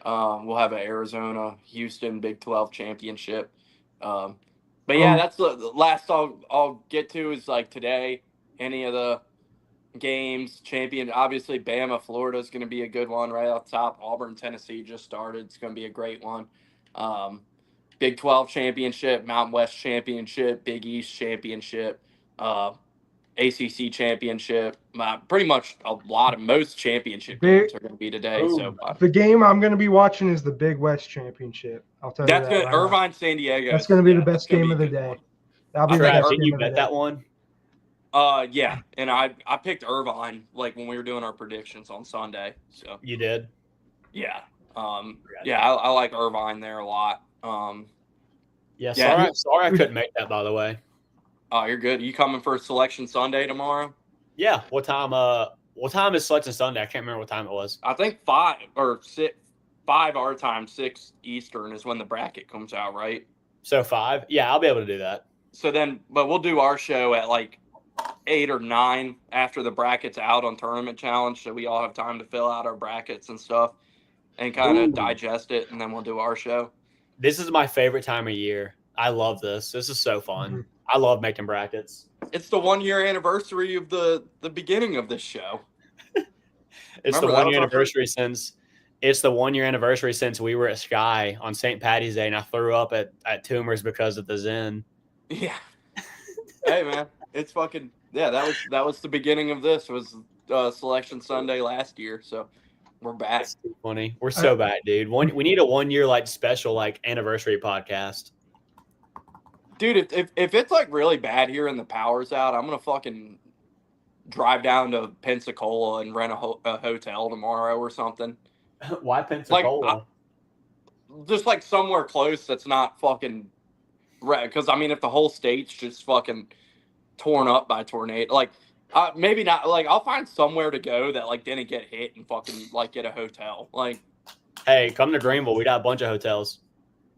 we'll have an Arizona-Houston Big 12 championship. But yeah, that's the last I'll get to is like today. Any of the games, champion. Obviously, Bama, Florida is going to be a good one right off the top. Auburn, Tennessee just started. It's going to be a great one. Big 12 championship, Mountain West championship, Big East championship, ACC championship. Pretty much most championship games are going to be today. So the game I'm going to be watching is the Big West championship. I'll tell you that's that. good. Irvine, San Diego. That's going to be the best game of the day. That'll be the best Didn't game you of the bet day. that one? Yeah, and I picked Irvine like when we were doing our predictions on Sunday. So You did? yeah, I like Irvine there a lot. Yeah. Yeah. Sorry, I couldn't make that. By the way. Oh, you're good. You coming for Selection Sunday tomorrow? Yeah. What time? What time is Selection Sunday? I can't remember what time it was. I think 5 or 6, 5 our time, 6 Eastern is when the bracket comes out, right? So 5. Yeah, I'll be able to do that. So then, but we'll do our show at like 8 or 9 after the bracket's out on Tournament Challenge, so we all have time to fill out our brackets and stuff and kind of digest it, and then we'll do our show. This is my favorite time of year. I love this. This is so fun. Mm-hmm. I love making brackets. It's the 1-year anniversary of the beginning of this show. It's the 1-year anniversary since we were at Sky on St. Patty's Day, and I threw up at Tumors because of the Zen. Yeah. Hey man, it's fucking that was the beginning of this. Was Selection Sunday last year, so we're back. That's too funny. We're so back, dude. We need a 1-year like special like anniversary podcast. Dude, if it's like really bad here and the power's out, I'm gonna fucking drive down to Pensacola and rent a hotel tomorrow or something. Why Pensacola? Just like somewhere close that's not fucking. Because I mean, if the whole state's just fucking torn up by tornado, like maybe not. Like I'll find somewhere to go that like didn't get hit and fucking like get a hotel. Like, hey, come to Greenville. We got a bunch of hotels.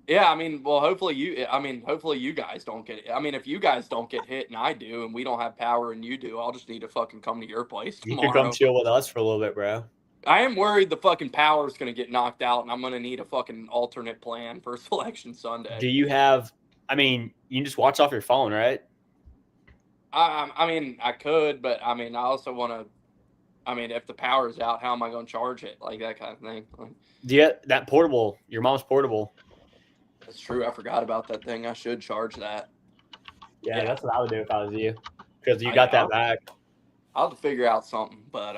Yeah, I mean, well, hopefully you guys don't get it. I mean, if you guys don't get hit and I do, and we don't have power and you do, I'll just need to fucking come to your place tomorrow. You can come chill with us for a little bit, bro. I am worried the fucking power's going to get knocked out, and I'm going to need a fucking alternate plan for Selection Sunday. Do you have? I mean, you can just watch off your phone, right? I mean, I could, but I mean, I also want to. I mean, if the power's out, how am I going to charge it? Like that kind of thing. Do you that portable? Your mom's portable. That's true. I forgot about that thing. I should charge that. Yeah, that's what I would do if I was you, because you got that back. I'll have to figure out something, but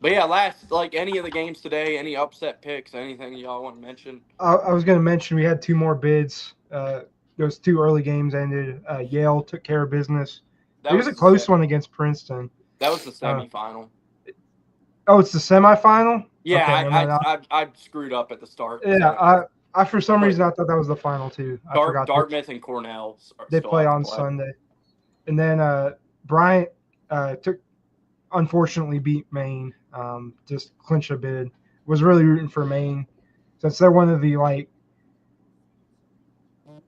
yeah, like any of the games today, any upset picks, anything y'all want to mention? I was going to mention we had 2 more bids. Those 2 early games ended. Yale took care of business. It was a close one against Princeton. That was the semifinal. Oh, it's the semifinal? Yeah, okay, I screwed up at the start. Yeah, I for some reason I thought that was the final 2. Dartmouth and Cornell. They play on Sunday, and then Bryant unfortunately beat Maine. Just clinched a bid. Was really rooting for Maine since they're one of the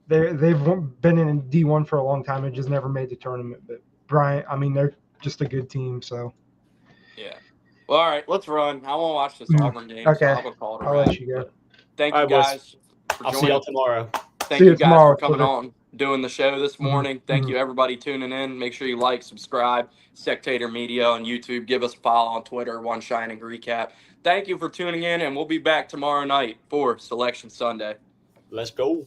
they've been in D1 for a long time and just never made the tournament. But Bryant, I mean, they're just a good team. So yeah. Well, all right, let's run. I want to watch this Auburn game. Okay, so I'll let you go. Thank you guys. I'll see y'all tomorrow. Thank you guys for coming on, doing the show this morning. Thank you, everybody, tuning in. Make sure you like, subscribe, Spectator Media on YouTube. Give us a follow on Twitter, One Shining Recap. Thank you for tuning in, and we'll be back tomorrow night for Selection Sunday. Let's go.